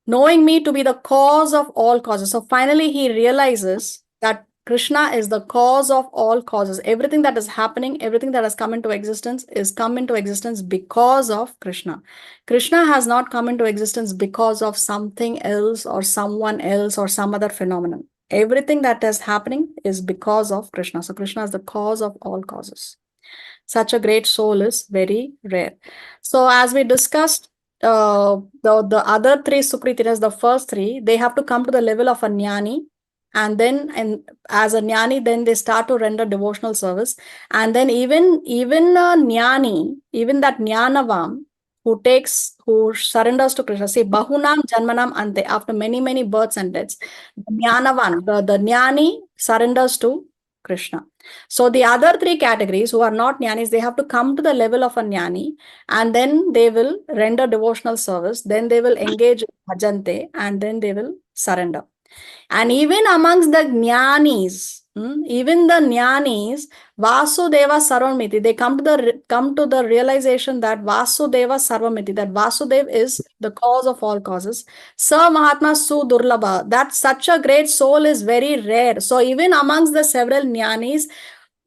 Knowing me to be the cause of all causes. So finally he realizes that Krishna is the cause of all causes. Everything that is happening, everything that has come into existence is come into existence because of Krishna. Krishna has not come into existence because of something else or someone else or some other phenomenon. Everything that is happening is because of Krishna. So Krishna is the cause of all causes. Such a great soul is very rare. So as we discussed, the other three Sukritinas, the first three, they have to come to the level of a jnani, and then as a jnani, then they start to render devotional service, and then even a jnani, even that jnanavam who surrenders to Krishna, say bahunam janmanam ante, after many births and deaths, the jnanavan, the jnani surrenders to Krishna. So the other three categories who are not jnanis, they have to come to the level of a jnani, and then they will render devotional service, then they will engage in bhajante, and then they will surrender. And even amongst the jnanis, Vasudeva Sarvamiti, they come to the realization that Vasudeva Sarvamiti, that Vasudev is the cause of all causes. Sa Mahatma Su Durlabha, that such a great soul is very rare. So even amongst the several jnanis,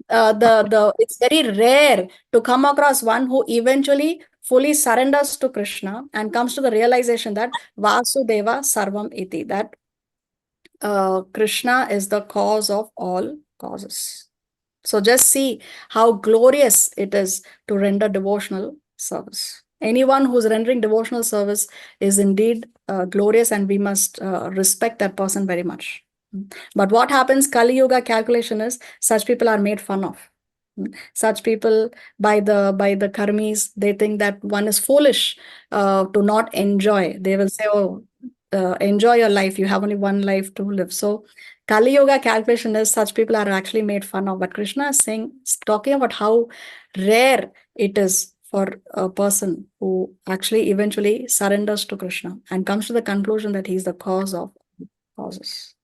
it's very rare to come across one who eventually fully surrenders to Krishna and comes to the realization that Vasudeva Sarvam Iti, that Krishna is the cause of all causes. So just see how glorious it is to render devotional service. Anyone who's rendering devotional service is indeed glorious, and we must respect that person very much. But what happens, Kali Yuga calculation is such people are made fun of. Such people by the karmis, they think that one is foolish to not enjoy. They will say, oh, enjoy your life. You have only one life to live. So Kali Yoga calculation is such people are actually made fun of. But Krishna is saying, talking about how rare it is for a person who actually eventually surrenders to Krishna and comes to the conclusion that he is the cause of causes.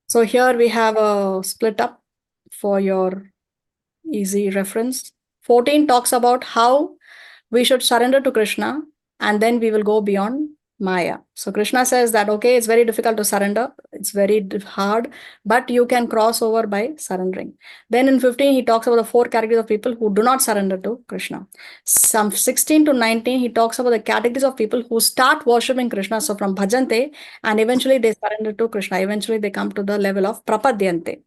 So here we have a split up for your easy reference. 14 talks about how we should surrender to Krishna, and then we will go beyond Maya. So Krishna says that, okay, it's very difficult to surrender. It's very hard, but you can cross over by surrendering. Then in 15, he talks about the 4 categories of people who do not surrender to Krishna. Some 16 to 19, he talks about the categories of people who start worshipping Krishna. So from bhajante, and eventually they surrender to Krishna. Eventually they come to the level of prapadyante.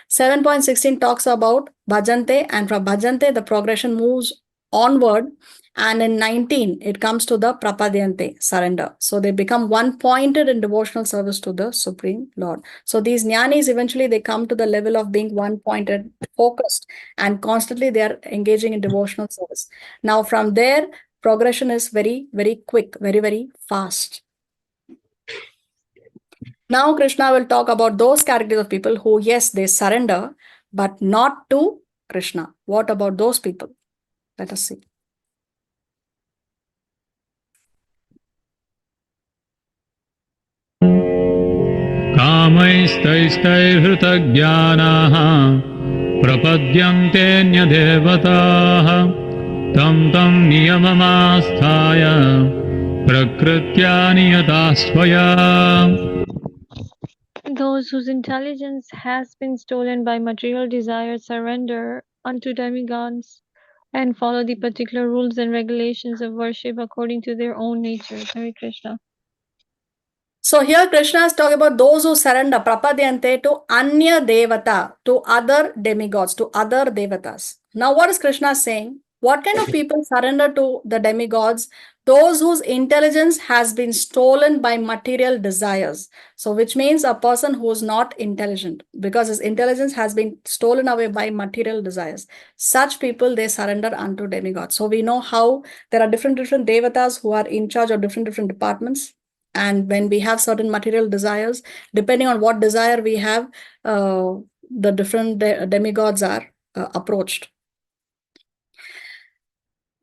7.16 talks about bhajante, and from bhajante, the progression moves onward. And in 19, it comes to the prapadyante, surrender. So they become one-pointed in devotional service to the Supreme Lord. So these jnanis, eventually they come to the level of being one-pointed, focused, and constantly they are engaging in devotional service. Now from there, progression is very, very quick, very, very fast. Now Krishna will talk about those categories of people who, yes, they surrender, but not to Krishna. What about those people? Let us see. कामैस्तैस्तैहृतज्ञानाः प्रपद्यन्तेऽन्यदेवताः तं तं नियममास्थाय प्रकृत्या नियताः स्वया. Those whose intelligence has been stolen by material desires surrender unto demigods and follow the particular rules and regulations of worship according to their own nature. Hare Krishna. So here Krishna is talking about those who surrender prapadyante to anya devata, to other demigods, to other devatas. Now what is Krishna saying? What kind of people surrender to the demigods? Those whose intelligence has been stolen by material desires. So which means a person who is not intelligent, because his intelligence has been stolen away by material desires. Such people, they surrender unto demigods. So we know how there are different devatas who are in charge of different departments. And when we have certain material desires, depending on what desire we have, the different demigods are approached.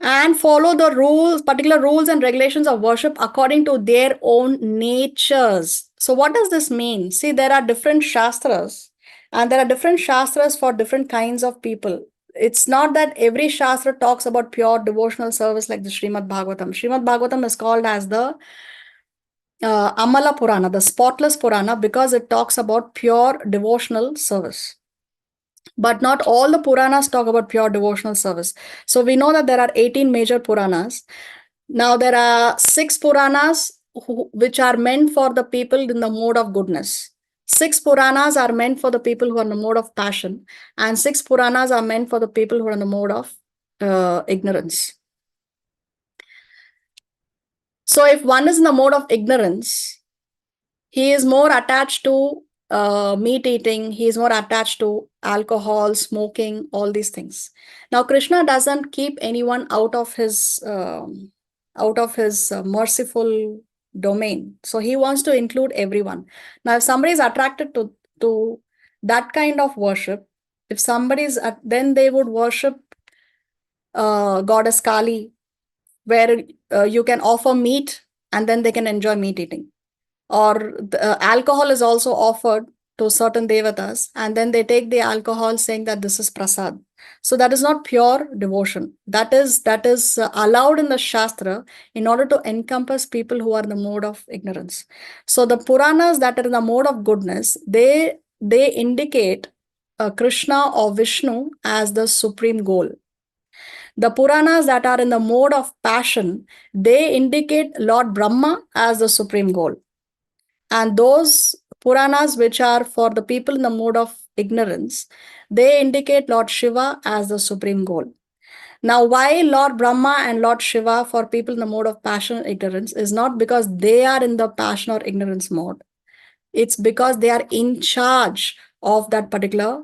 And follow the rules, particular rules and regulations of worship according to their own natures. So what does this mean? See, there are different shastras, and there are different shastras for different kinds of people. It's not that every shastra talks about pure devotional service like the Srimad Bhagavatam. Srimad Bhagavatam is called as the Amala Purana, the spotless Purana, because it talks about pure devotional service. But not all the Puranas talk about pure devotional service. So we know that there are 18 major Puranas. Now there are 6 Puranas which are meant for the people in the mode of goodness. 6 Puranas are meant for the people who are in the mode of passion. And 6 Puranas are meant for the people who are in the mode of ignorance. So if one is in the mode of ignorance, he is more attached to meat eating, he is more attached to alcohol, smoking, all these things. Now, Krishna doesn't keep anyone out of his merciful domain. So he wants to include everyone. Now, if somebody is attracted to that kind of worship, if somebody is, then they would worship goddess Kali, where you can offer meat and then they can enjoy meat eating. Or alcohol is also offered to certain devatas, and then they take the alcohol saying that this is prasad. So that is not pure devotion. That is allowed in the Shastra in order to encompass people who are in the mode of ignorance. So the Puranas that are in the mode of goodness, they indicate Krishna or Vishnu as the supreme goal. The Puranas that are in the mode of passion, they indicate Lord Brahma as the supreme goal. And those Puranas which are for the people in the mode of ignorance, they indicate Lord Shiva as the supreme goal. Now, why Lord Brahma and Lord Shiva for people in the mode of passion and ignorance is not because they are in the passion or ignorance mode. It's because they are in charge of that particular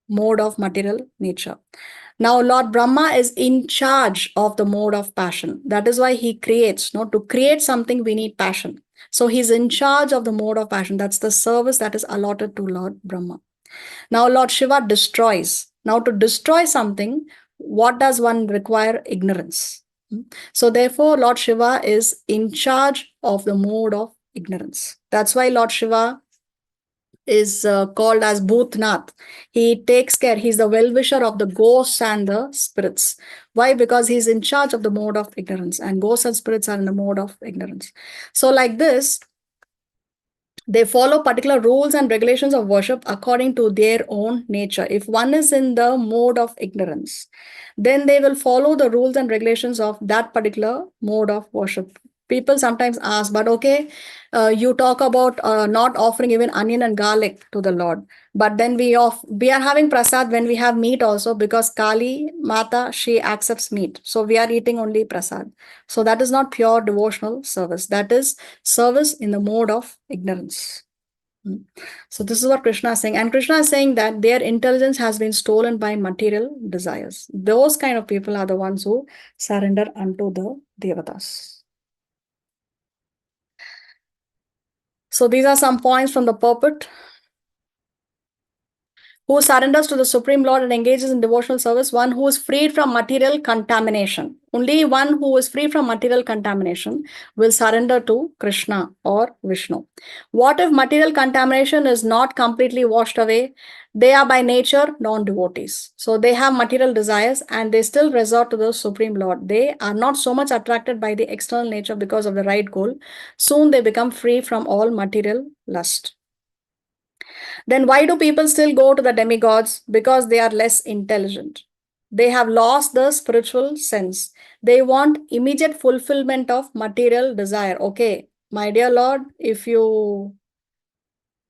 mode of material nature. Now, Lord Brahma is in charge of the mode of passion. That is why he creates. To create something, we need passion. So he's in charge of the mode of passion. That's the service that is allotted to Lord Brahma. Now, Lord Shiva destroys. Now, to destroy something, what does one require? Ignorance. So therefore, Lord Shiva is in charge of the mode of ignorance. That's why Lord Shiva is called as Bhutnath. He takes care, he's the well-wisher of the ghosts and the spirits. Why? Because he's in charge of the mode of ignorance, and ghosts and spirits are in the mode of ignorance. So like this, they follow particular rules and regulations of worship according to their own nature. If one is in the mode of ignorance, then they will follow the rules and regulations of that particular mode of worship. People sometimes ask, but okay, you talk about not offering even onion and garlic to the Lord, but then we are having prasad when we have meat also, because Kali Mata, she accepts meat, so we are eating only prasad. So that is not pure devotional service. That is service in the mode of ignorance. So this is what Krishna is saying. And Krishna is saying that their intelligence has been stolen by material desires. Those kind of people are the ones who surrender unto the devatas. So these are some points from the purport. Who surrenders to the Supreme Lord and engages in devotional service, one who is freed from material contamination. Only one who is free from material contamination will surrender to Krishna or Vishnu. What if material contamination is not completely washed away? They are by nature non-devotees. So they have material desires and they still resort to the Supreme Lord. They are not so much attracted by the external nature because of the right goal. Soon they become free from all material lust. Then why do people still go to the demigods? Because they are less intelligent. They have lost the spiritual sense. They want immediate fulfillment of material desire. Okay, my dear Lord, if you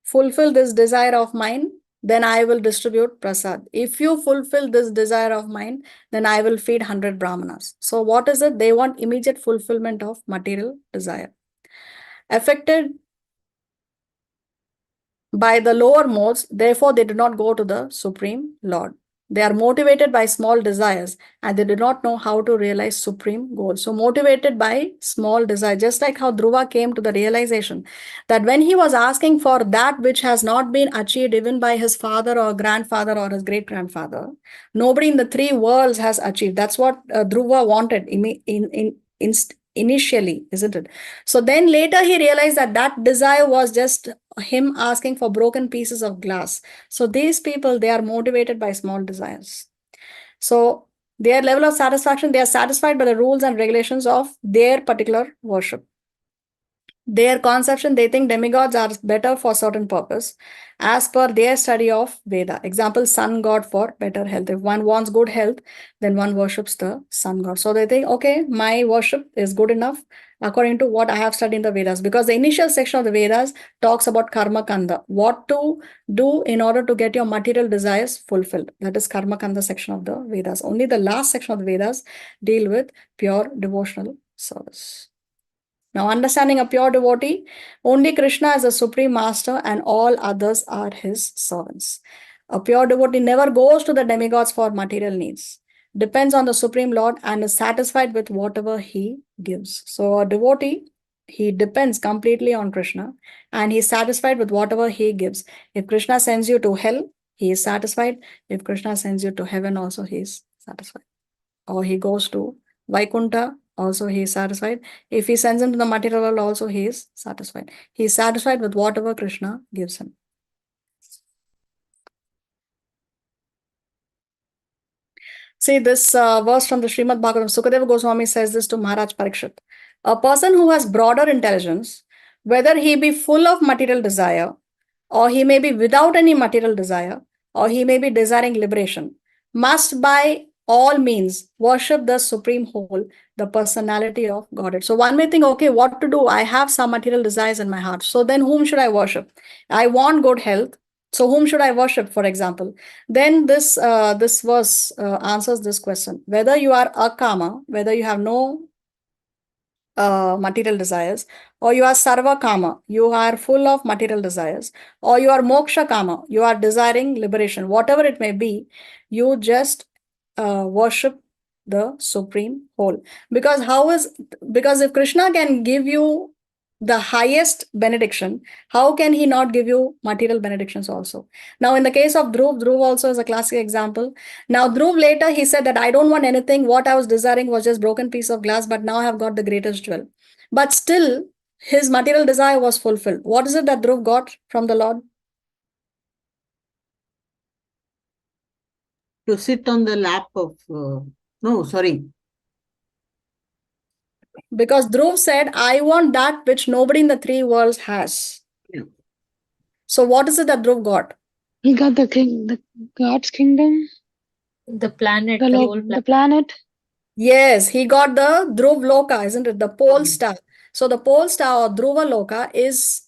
fulfill this desire of mine, then I will distribute prasad. If you fulfill this desire of mine, then I will feed 100 brahmanas. So what is it? They want immediate fulfillment of material desire. Affected by the lower modes, therefore they do not go to the Supreme Lord. They are motivated by small desires and they do not know how to realize supreme goals. So motivated by small desire, just like how Dhruva came to the realization that when he was asking for that which has not been achieved even by his father or grandfather or his great-grandfather, nobody in the three worlds has achieved. That's what Dhruva wanted initially, isn't it? So then later he realized that that desire was just him asking for broken pieces of glass. So these people, they are motivated by small desires. So their level of satisfaction, they are satisfied by the rules and regulations of their particular worship. Their conception, they think demigods are better for certain purpose as per their study of Veda. Example, sun god for better health. If one wants good health, then one worships the sun god. So they think, okay, my worship is good enough according to what I have studied in the Vedas. Because the initial section of the Vedas talks about karma kanda, what to do in order to get your material desires fulfilled. That is karma kanda section of the Vedas. Only the last section of the Vedas deal with pure devotional service. Now, understanding a pure devotee, only Krishna is the supreme master and all others are his servants. A pure devotee never goes to the demigods for material needs, depends on the Supreme Lord and is satisfied with whatever he gives. So, a devotee, he depends completely on Krishna and he is satisfied with whatever he gives. If Krishna sends you to hell, he is satisfied. If Krishna sends you to heaven, also he is satisfied. Or he goes to Vaikunta, also he is satisfied. If he sends him to the material world, also he is satisfied. He is satisfied with whatever Krishna gives him. See this verse from the Srimad Bhagavatam. Sukadeva Goswami says this to Maharaj Parikshit. A person who has broader intelligence, whether he be full of material desire, or he may be without any material desire, or he may be desiring liberation, must by all means worship the supreme whole, the personality of Godhead. So one may think, okay, what to do? I have some material desires in my heart. So then whom should I worship? I want good health. So whom should I worship, for example? Then this verse answers this question. Whether you are akama, whether you have no material desires, or you are sarva kama, you are full of material desires, or you are moksha kama, you are desiring liberation, whatever it may be, you just worship the supreme whole. Because if Krishna can give you the highest benediction, how can he not give you material benedictions also? Now, in the case of Dhruv also is a classic example. Now, Dhruv later, he said that I don't want anything. What I was desiring was just broken piece of glass, but now I have got the greatest jewel. But still, his material desire was fulfilled. What is it that Dhruv got from the Lord? to sit on the lap of, no, sorry. Because Dhruv said, I want that which nobody in the three worlds has. Yeah. So what is it that Dhruv got? He got the God's kingdom, The planet, the the like whole the planet. planet. Yes, he got the Dhruv Loka, isn't it? The pole star. So the pole star or Dhruva Loka is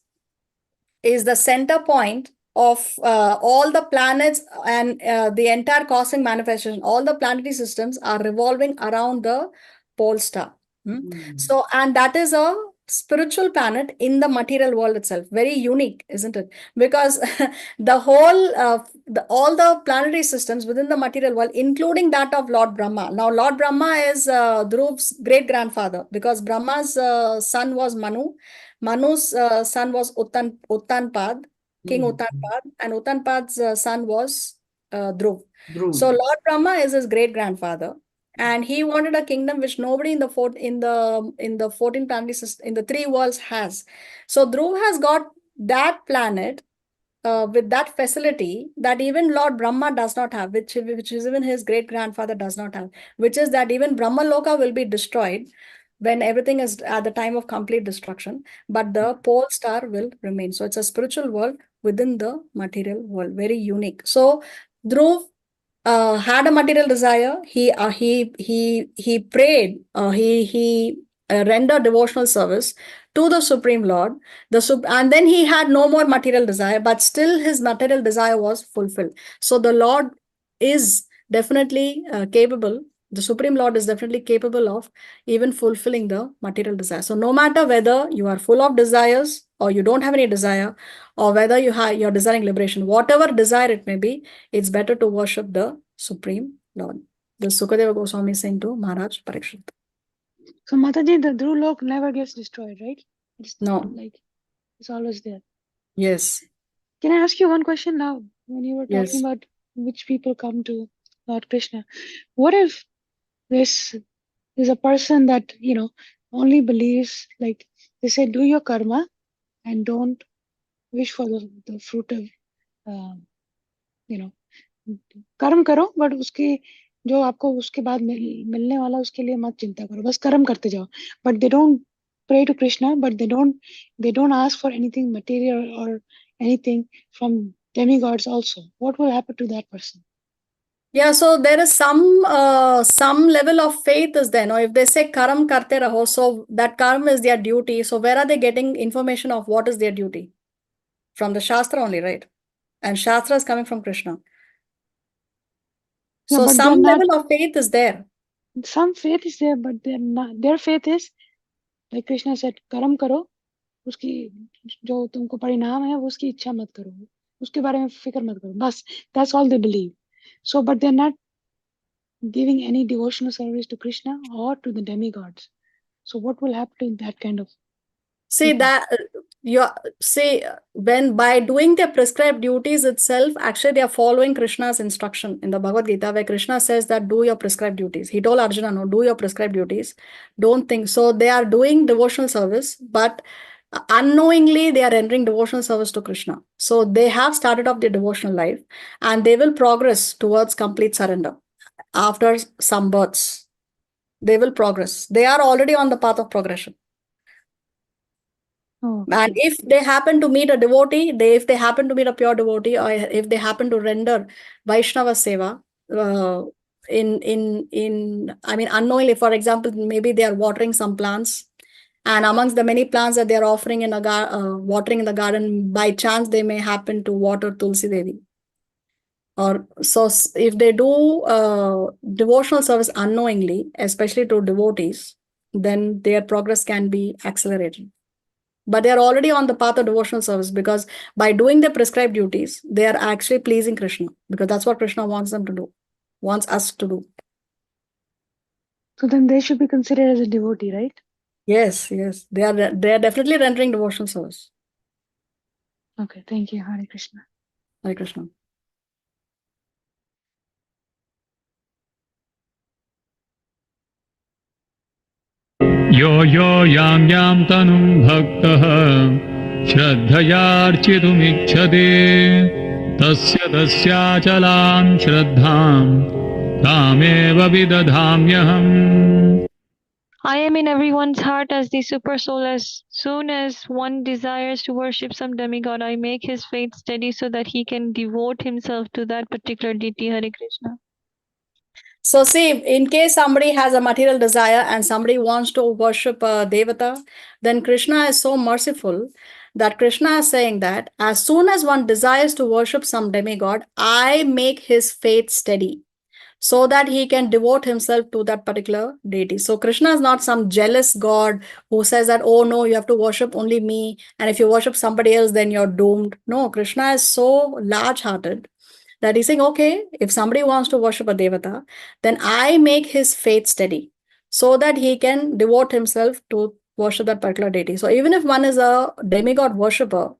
the center point of all the planets and the entire cosmic manifestation. All the planetary systems are revolving around the pole star. So, and that is a spiritual planet in the material world itself. Very unique, isn't it? Because the whole, all the planetary systems within the material world, including that of Lord Brahma. Now, Lord Brahma is Dhruv's great grandfather because Brahma's son was Manu. Manu's son was Uttanpad, King Uttanpad, and Uttanpad's son was Dhruv. So Lord Brahma is his great grandfather, and he wanted a kingdom which nobody in the 14 planetary system in the three worlds has. So Dhruv has got that planet with that facility that even Lord Brahma does not have, which is even his great grandfather does not have, which is that even Brahma Loka will be destroyed when everything is at the time of complete destruction, but the pole star will remain. So it's a spiritual world within the material world, very unique. So Dhruv had a material desire. He prayed. He rendered devotional service to the Supreme Lord. And then he had no more material desire, but still his material desire was fulfilled. So the Lord is definitely capable. The Supreme Lord is definitely capable of even fulfilling the material desire. So no matter whether you are full of desires or you don't have any desire, or whether you're desiring liberation, whatever desire it may be, it's better to worship the Supreme Lord. The Sukadeva Goswami is saying to Maharaj Parikshit. So Mataji, the Dhruv Lok never gets destroyed, right? It's No. like it's always there. Yes. Can I ask you one question now? When you were Yes. talking about which people come to Lord Krishna, what if this is a person that only believes, like they say, do your karma and don't wish for the fruit of कर्म करो, but उसके जो आपको उसके बाद मिलने वाला उसके लिए मत चिंता करो, बस कर्म करते जाओ. But they don't pray to Krishna, but they don't ask for anything material or anything from demigods also. What will happen to that person? Yeah, so there is some level of faith is there. Now, if they say karam karte raho, so that karam is their duty. So where are they getting information of what is their duty? From the Shastra only, right? And Shastra is coming from Krishna. Yeah, So but some level of faith is there. Some faith is there, but they're not. Their faith is, like Krishna said, कर्म करो, उसकी जो तुमको परिणाम है वो उसकी इच्छा मत करो, उसके बारे में फिक्र मत करो, बस. That's all they believe. So, but they're not giving any devotional service to Krishna or to the demigods. So what will happen in that kind of See people? that when by doing their prescribed duties itself, actually they are following Krishna's instruction in the Bhagavad Gita, where Krishna says that do your prescribed duties. He told Arjuna, no, do your prescribed duties. Don't think. So they are doing devotional service, but unknowingly they are rendering devotional service to Krishna. So they have started off their devotional life and they will progress towards complete surrender after some births. They will progress. They are already on the path of progression. And if they happen to meet a devotee, if they happen to meet a pure devotee, or if they happen to render Vaishnava seva, I mean, unknowingly, for example, maybe they are watering some plants, and amongst the many plants that they are offering in watering in the garden, by chance they may happen to water Tulsi Devi. Or so, if they do devotional service unknowingly, especially to devotees, then their progress can be accelerated. But they are already on the path of devotional service, because by doing their prescribed duties, they are actually pleasing Krishna, because that's what Krishna wants them to do, wants us to do. So then they should be considered as a devotee, right? Yes, yes. They are definitely rendering devotional service. Okay, thank you. Hare Krishna. Hare Krishna. यो यो यां यां तनुं भक्तः श्रद्धयार्चितुमिच्छति tasya tasyachalam shraddham tameva vidadhamyaham. I am in everyone's heart as the super soul. As soon as one desires to worship some demigod, I make his faith steady so that he can devote himself to that particular deity. Hare Krishna. So see, in case somebody has a material desire and somebody wants to worship a devata, then Krishna is so merciful that Krishna is saying that as soon as one desires to worship some demigod, I make his faith steady so that he can devote himself to that particular deity. So Krishna is not some jealous god who says that, oh no, you have to worship only me, and if you worship somebody else, then you're doomed. No, Krishna is so large-hearted that he's saying, okay, if somebody wants to worship a devata, then I make his faith steady so that he can devote himself to worship that particular deity. So even if one is a demigod worshipper,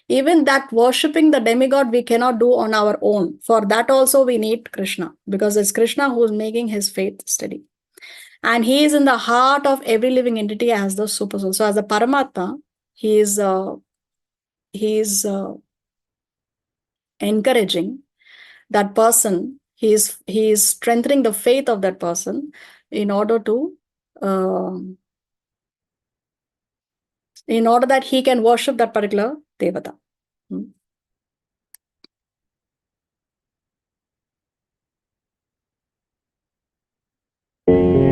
even that worshipping the demigod we cannot do on our own. For that also we need Krishna, because it's Krishna who is making his faith steady. And he is in the heart of every living entity as the super soul. So as a Paramatma, he is encouraging that person. He is strengthening the faith of that person in order to in order that he can worship that particular devata.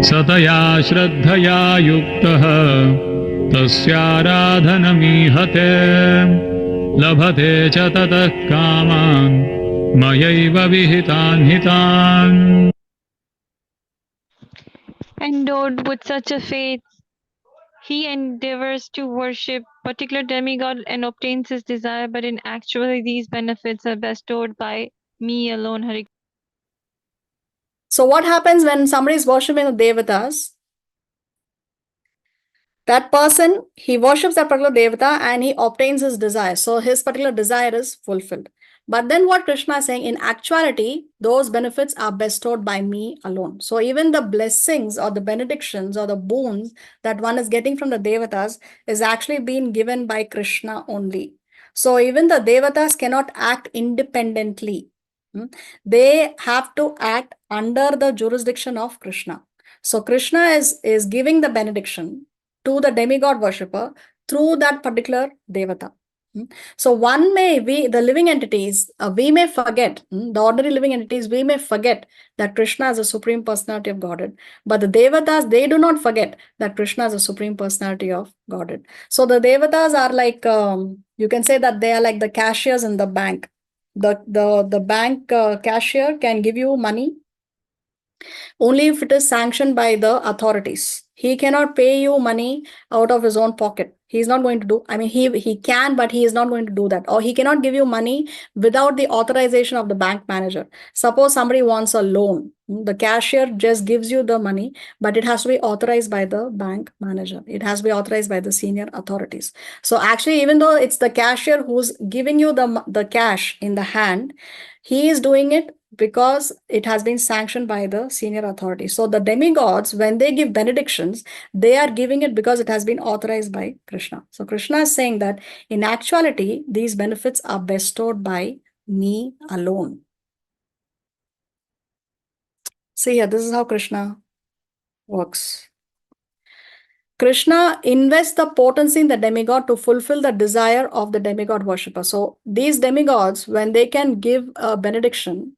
Sataya shraddhaya yuktah tasyaradhanamihate labhate cha tatah kaman mayaiva vihitan hitan. Endowed with such a faith, he endeavors to worship particular demigod and obtains his desire, but in actuality these benefits are bestowed by me alone. Hare. So what happens when somebody is worshipping the devatas? That person, he worships that particular devata and he obtains his desire. So his particular desire is fulfilled. But then what Krishna is saying, in actuality, those benefits are bestowed by me alone. So even the blessings or the benedictions or the boons that one is getting from the devatas is actually being given by Krishna only. So even the devatas cannot act independently. They have to act under the jurisdiction of Krishna. So Krishna is giving the benediction to the demigod worshipper through that particular devata. So the living entities, we may forget, the ordinary living entities, we may forget that Krishna is a supreme personality of Godhead. But the devatas, they do not forget that Krishna is a supreme personality of Godhead. So the devatas are like, you can say that they are like the cashiers in the bank. The bank cashier can give you money only if it is sanctioned by the authorities. He cannot pay you money out of his own pocket. He's not going to do, he can, but he is not going to do that. Or he cannot give you money without the authorization of the bank manager. Suppose somebody wants a loan. The cashier just gives you the money, but it has to be authorized by the bank manager. It has to be authorized by the senior authorities. So actually, even though it's the cashier who's giving you the cash in the hand, he is doing it because it has been sanctioned by the senior authority. So the demigods, when they give benedictions, they are giving it because it has been authorized by Krishna. So Krishna is saying that in actuality, these benefits are bestowed by me alone. See here, this is how Krishna works. Krishna invests the potency in the demigod to fulfill the desire of the demigod worshipper. So these demigods, when they can give a benediction,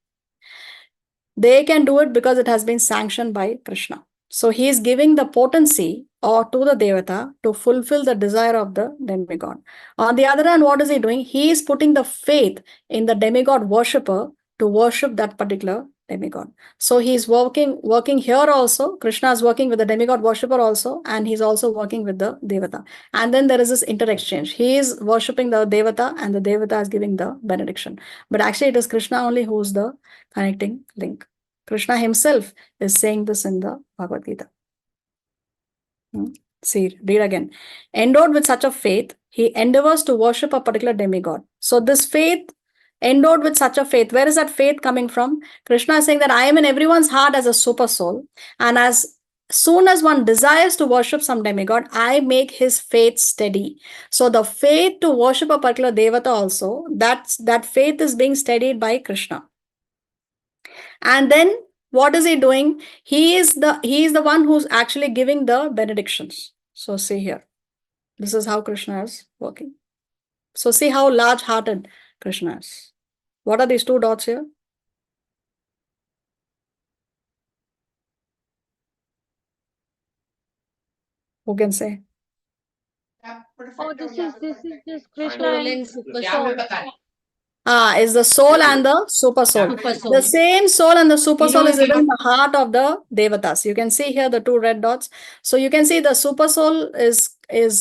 they can do it because it has been sanctioned by Krishna. So he is giving the potency or to the devata to fulfill the desire of the demigod. On the other hand, what is he doing? He is putting the faith in the demigod worshipper to worship that particular demigod. So he is working here also. Krishna is working with the demigod worshipper also, and he's also working with the devata. And then there is this interexchange. He is worshipping the devata and the devata is giving the benediction. But actually it is Krishna only who is the connecting link. Krishna himself is saying this in the Bhagavad Gita. See, read again. Endowed with such a faith, he endeavors to worship a particular demigod. So this faith, endowed with such a faith, where is that faith coming from? Krishna is saying that I am in everyone's heart as a super soul. And as soon as one desires to worship some demigod, I make his faith steady. So the faith to worship a particular devata also, that faith is being steadied by Krishna. And then what is he doing? He is the one who's actually giving the benedictions. So see here. This is how Krishna is working. So see how large-hearted Krishna is. What are these two dots here? Who can say? Oh, this is just Krishna and soul. Is the soul and the super soul. The same soul and the super soul is within the heart of the devatas. You can see here the two red dots. So you can see the super soul is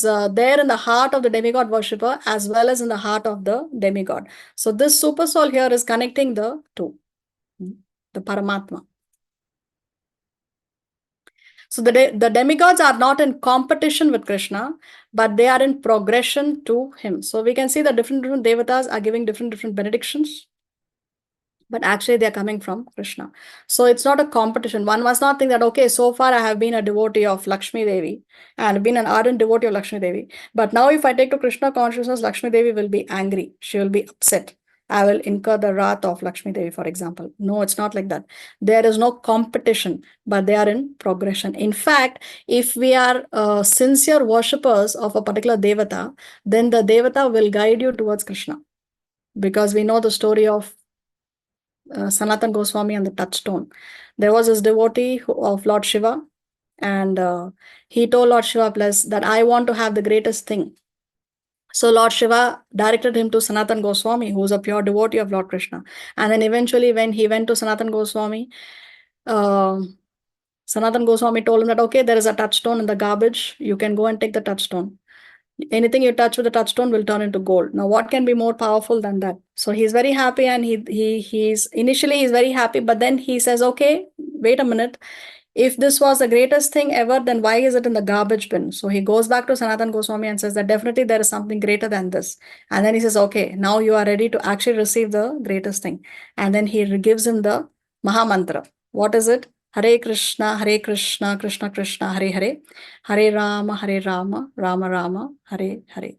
there in the heart of the demigod worshipper as well as in the heart of the demigod. So this super soul here is connecting the two, the Paramatma. So the demigods are not in competition with Krishna, but they are in progression to him. So we can see that different devatas are giving different benedictions, but actually they're coming from Krishna. So it's not a competition. One must not think that, okay, so far I have been a devotee of Lakshmi Devi and been an ardent devotee of Lakshmi Devi. But now if I take to Krishna consciousness, Lakshmi Devi will be angry. She will be upset. I will incur the wrath of Lakshmi Devi, for example. No, it's not like that. There is no competition, but they are in progression. In fact, if we are sincere worshippers of a particular devata, then the devata will guide you towards Krishna. Because we know the story of Sanatan Goswami and the touchstone. There was this devotee of Lord Shiva, and he told Lord Shiva plus that I want to have the greatest thing. So Lord Shiva directed him to Sanatan Goswami, who was a pure devotee of Lord Krishna. And then eventually when he went to Sanatan Goswami, Sanatan Goswami told him that, okay, there is a touchstone in the garbage. You can go and take the touchstone. Anything you touch with the touchstone will turn into gold. Now, what can be more powerful than that? So he's very happy, and he's very happy, but then he says, okay, wait a minute. If this was the greatest thing ever, then why is it in the garbage bin? So he goes back to Sanatan Goswami and says that definitely there is something greater than this. And then he says, okay, now you are ready to actually receive the greatest thing. And then he gives him the Maha Mantra. What is it? Hare Krishna, Krishna Krishna, Hare Hare, Hare Rama, Rama Rama, Hare Hare.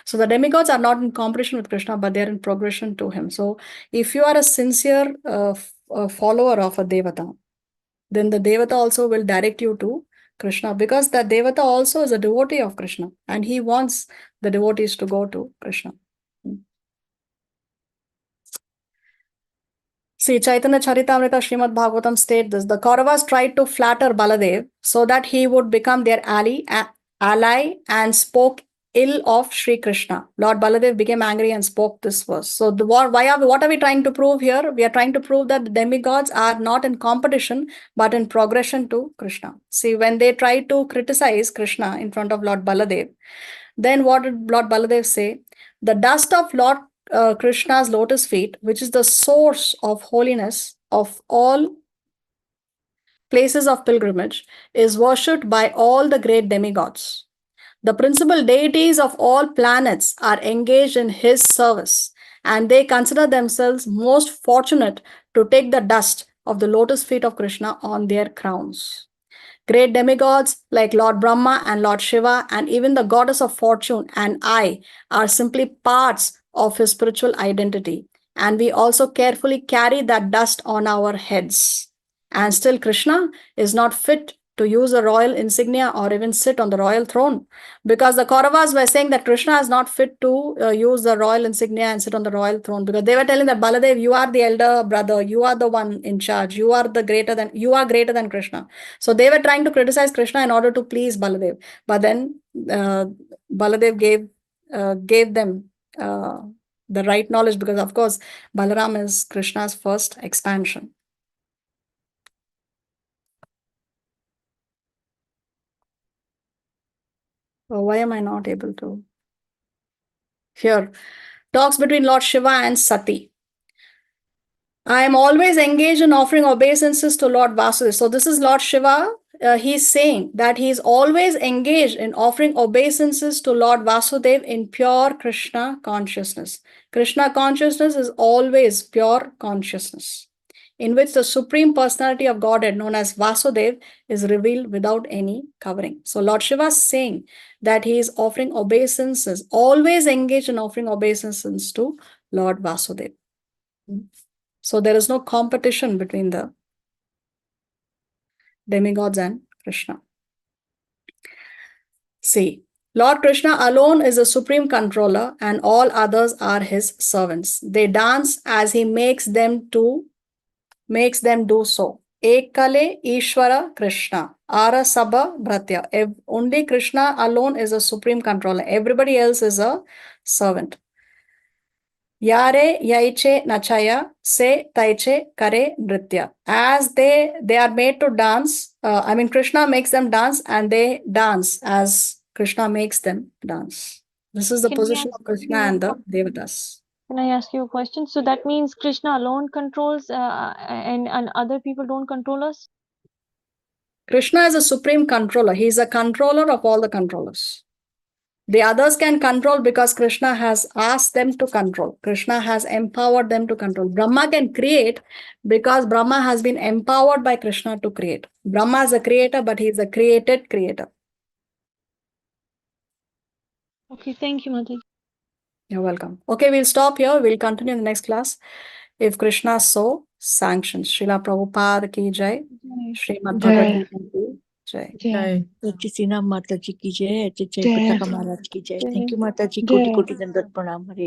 So the demigods are not in competition with Krishna, but they are in progression to him. So if you are a sincere follower of a devata, then the devata also will direct you to Krishna, because that devata also is a devotee of Krishna and he wants the devotees to go to Krishna. See, Chaitanya Charitamrita Srimad Bhagavatam state this. The Kauravas tried to flatter Baladev so that he would become their ally and spoke ill of Sri Krishna. Lord Baladev became angry and spoke this verse. So what are we trying to prove here? We are trying to prove that the demigods are not in competition but in progression to Krishna. See, when they tried to criticize Krishna in front of Lord Baladev, then what did Lord Baladev say? The dust of Lord Krishna's lotus feet, which is the source of holiness of all places of pilgrimage, is worshipped by all the great demigods. The principal deities of all planets are engaged in his service, and they consider themselves most fortunate to take the dust of the lotus feet of Krishna on their crowns. Great demigods like Lord Brahma and Lord Shiva and even the goddess of fortune and I are simply parts of his spiritual identity. And we also carefully carry that dust on our heads. And still Krishna is not fit to use a royal insignia or even sit on the royal throne. Because the Kauravas were saying that Krishna is not fit to use the royal insignia and sit on the royal throne. Because they were telling that Baladev, you are the elder brother, you are the one in charge, you are greater than Krishna. So they were trying to criticize Krishna in order to please Baladev. But then Baladev gave them the right knowledge, because of course Balaram is Krishna's first expansion. So why am I not able to? Here, talks between Lord Shiva and Sati. I am always engaged in offering obeisances to Lord Vasudeva. So this is Lord Shiva. He's saying that he is always engaged in offering obeisances to Lord Vasudeva in pure Krishna consciousness. Krishna consciousness is always pure consciousness. in which the Supreme Personality of Godhead, known as Vasudev, is revealed without any covering. So Lord Shiva is saying that he is offering obeisances, always engaged in offering obeisances to Lord Vasudev. So there is no competition between the demigods and Krishna. See, Lord Krishna alone is the supreme controller and all others are his servants. They dance as he makes them do so. Ekale Ishvara Krishna, Ara Sabha Bhratya. Only Krishna alone is a supreme controller. Everybody else is a servant. Yare Yaiche Nachaya Se Taiche Kare Nritya. As they are made to dance, Krishna makes them dance and they dance as Krishna makes them dance. This is the Can I position ask of Krishna you- and the Devatas. Can I ask you a question? So that means Krishna alone controls and other people don't control us? Krishna is a supreme controller. He is a controller of all the controllers. The others can control because Krishna has asked them to control. Krishna has empowered them to control. Brahma can create because Brahma has been empowered by Krishna to create. Brahma is a creator, but he is a created creator. Okay, thank you, Mataji. You're welcome. Okay, we'll stop here. We'll continue in the next class. If Krishna so sanctions. Srila Prabhupada ki jai. Srimad Bhagavad Gita ki jai. Jai. Sina Mata ji ki jai, Jai Jai. Pataka Maharaj ki jai. Jai. Thank you, Mata ji. Jai. Koti koti dandat pranam. Hare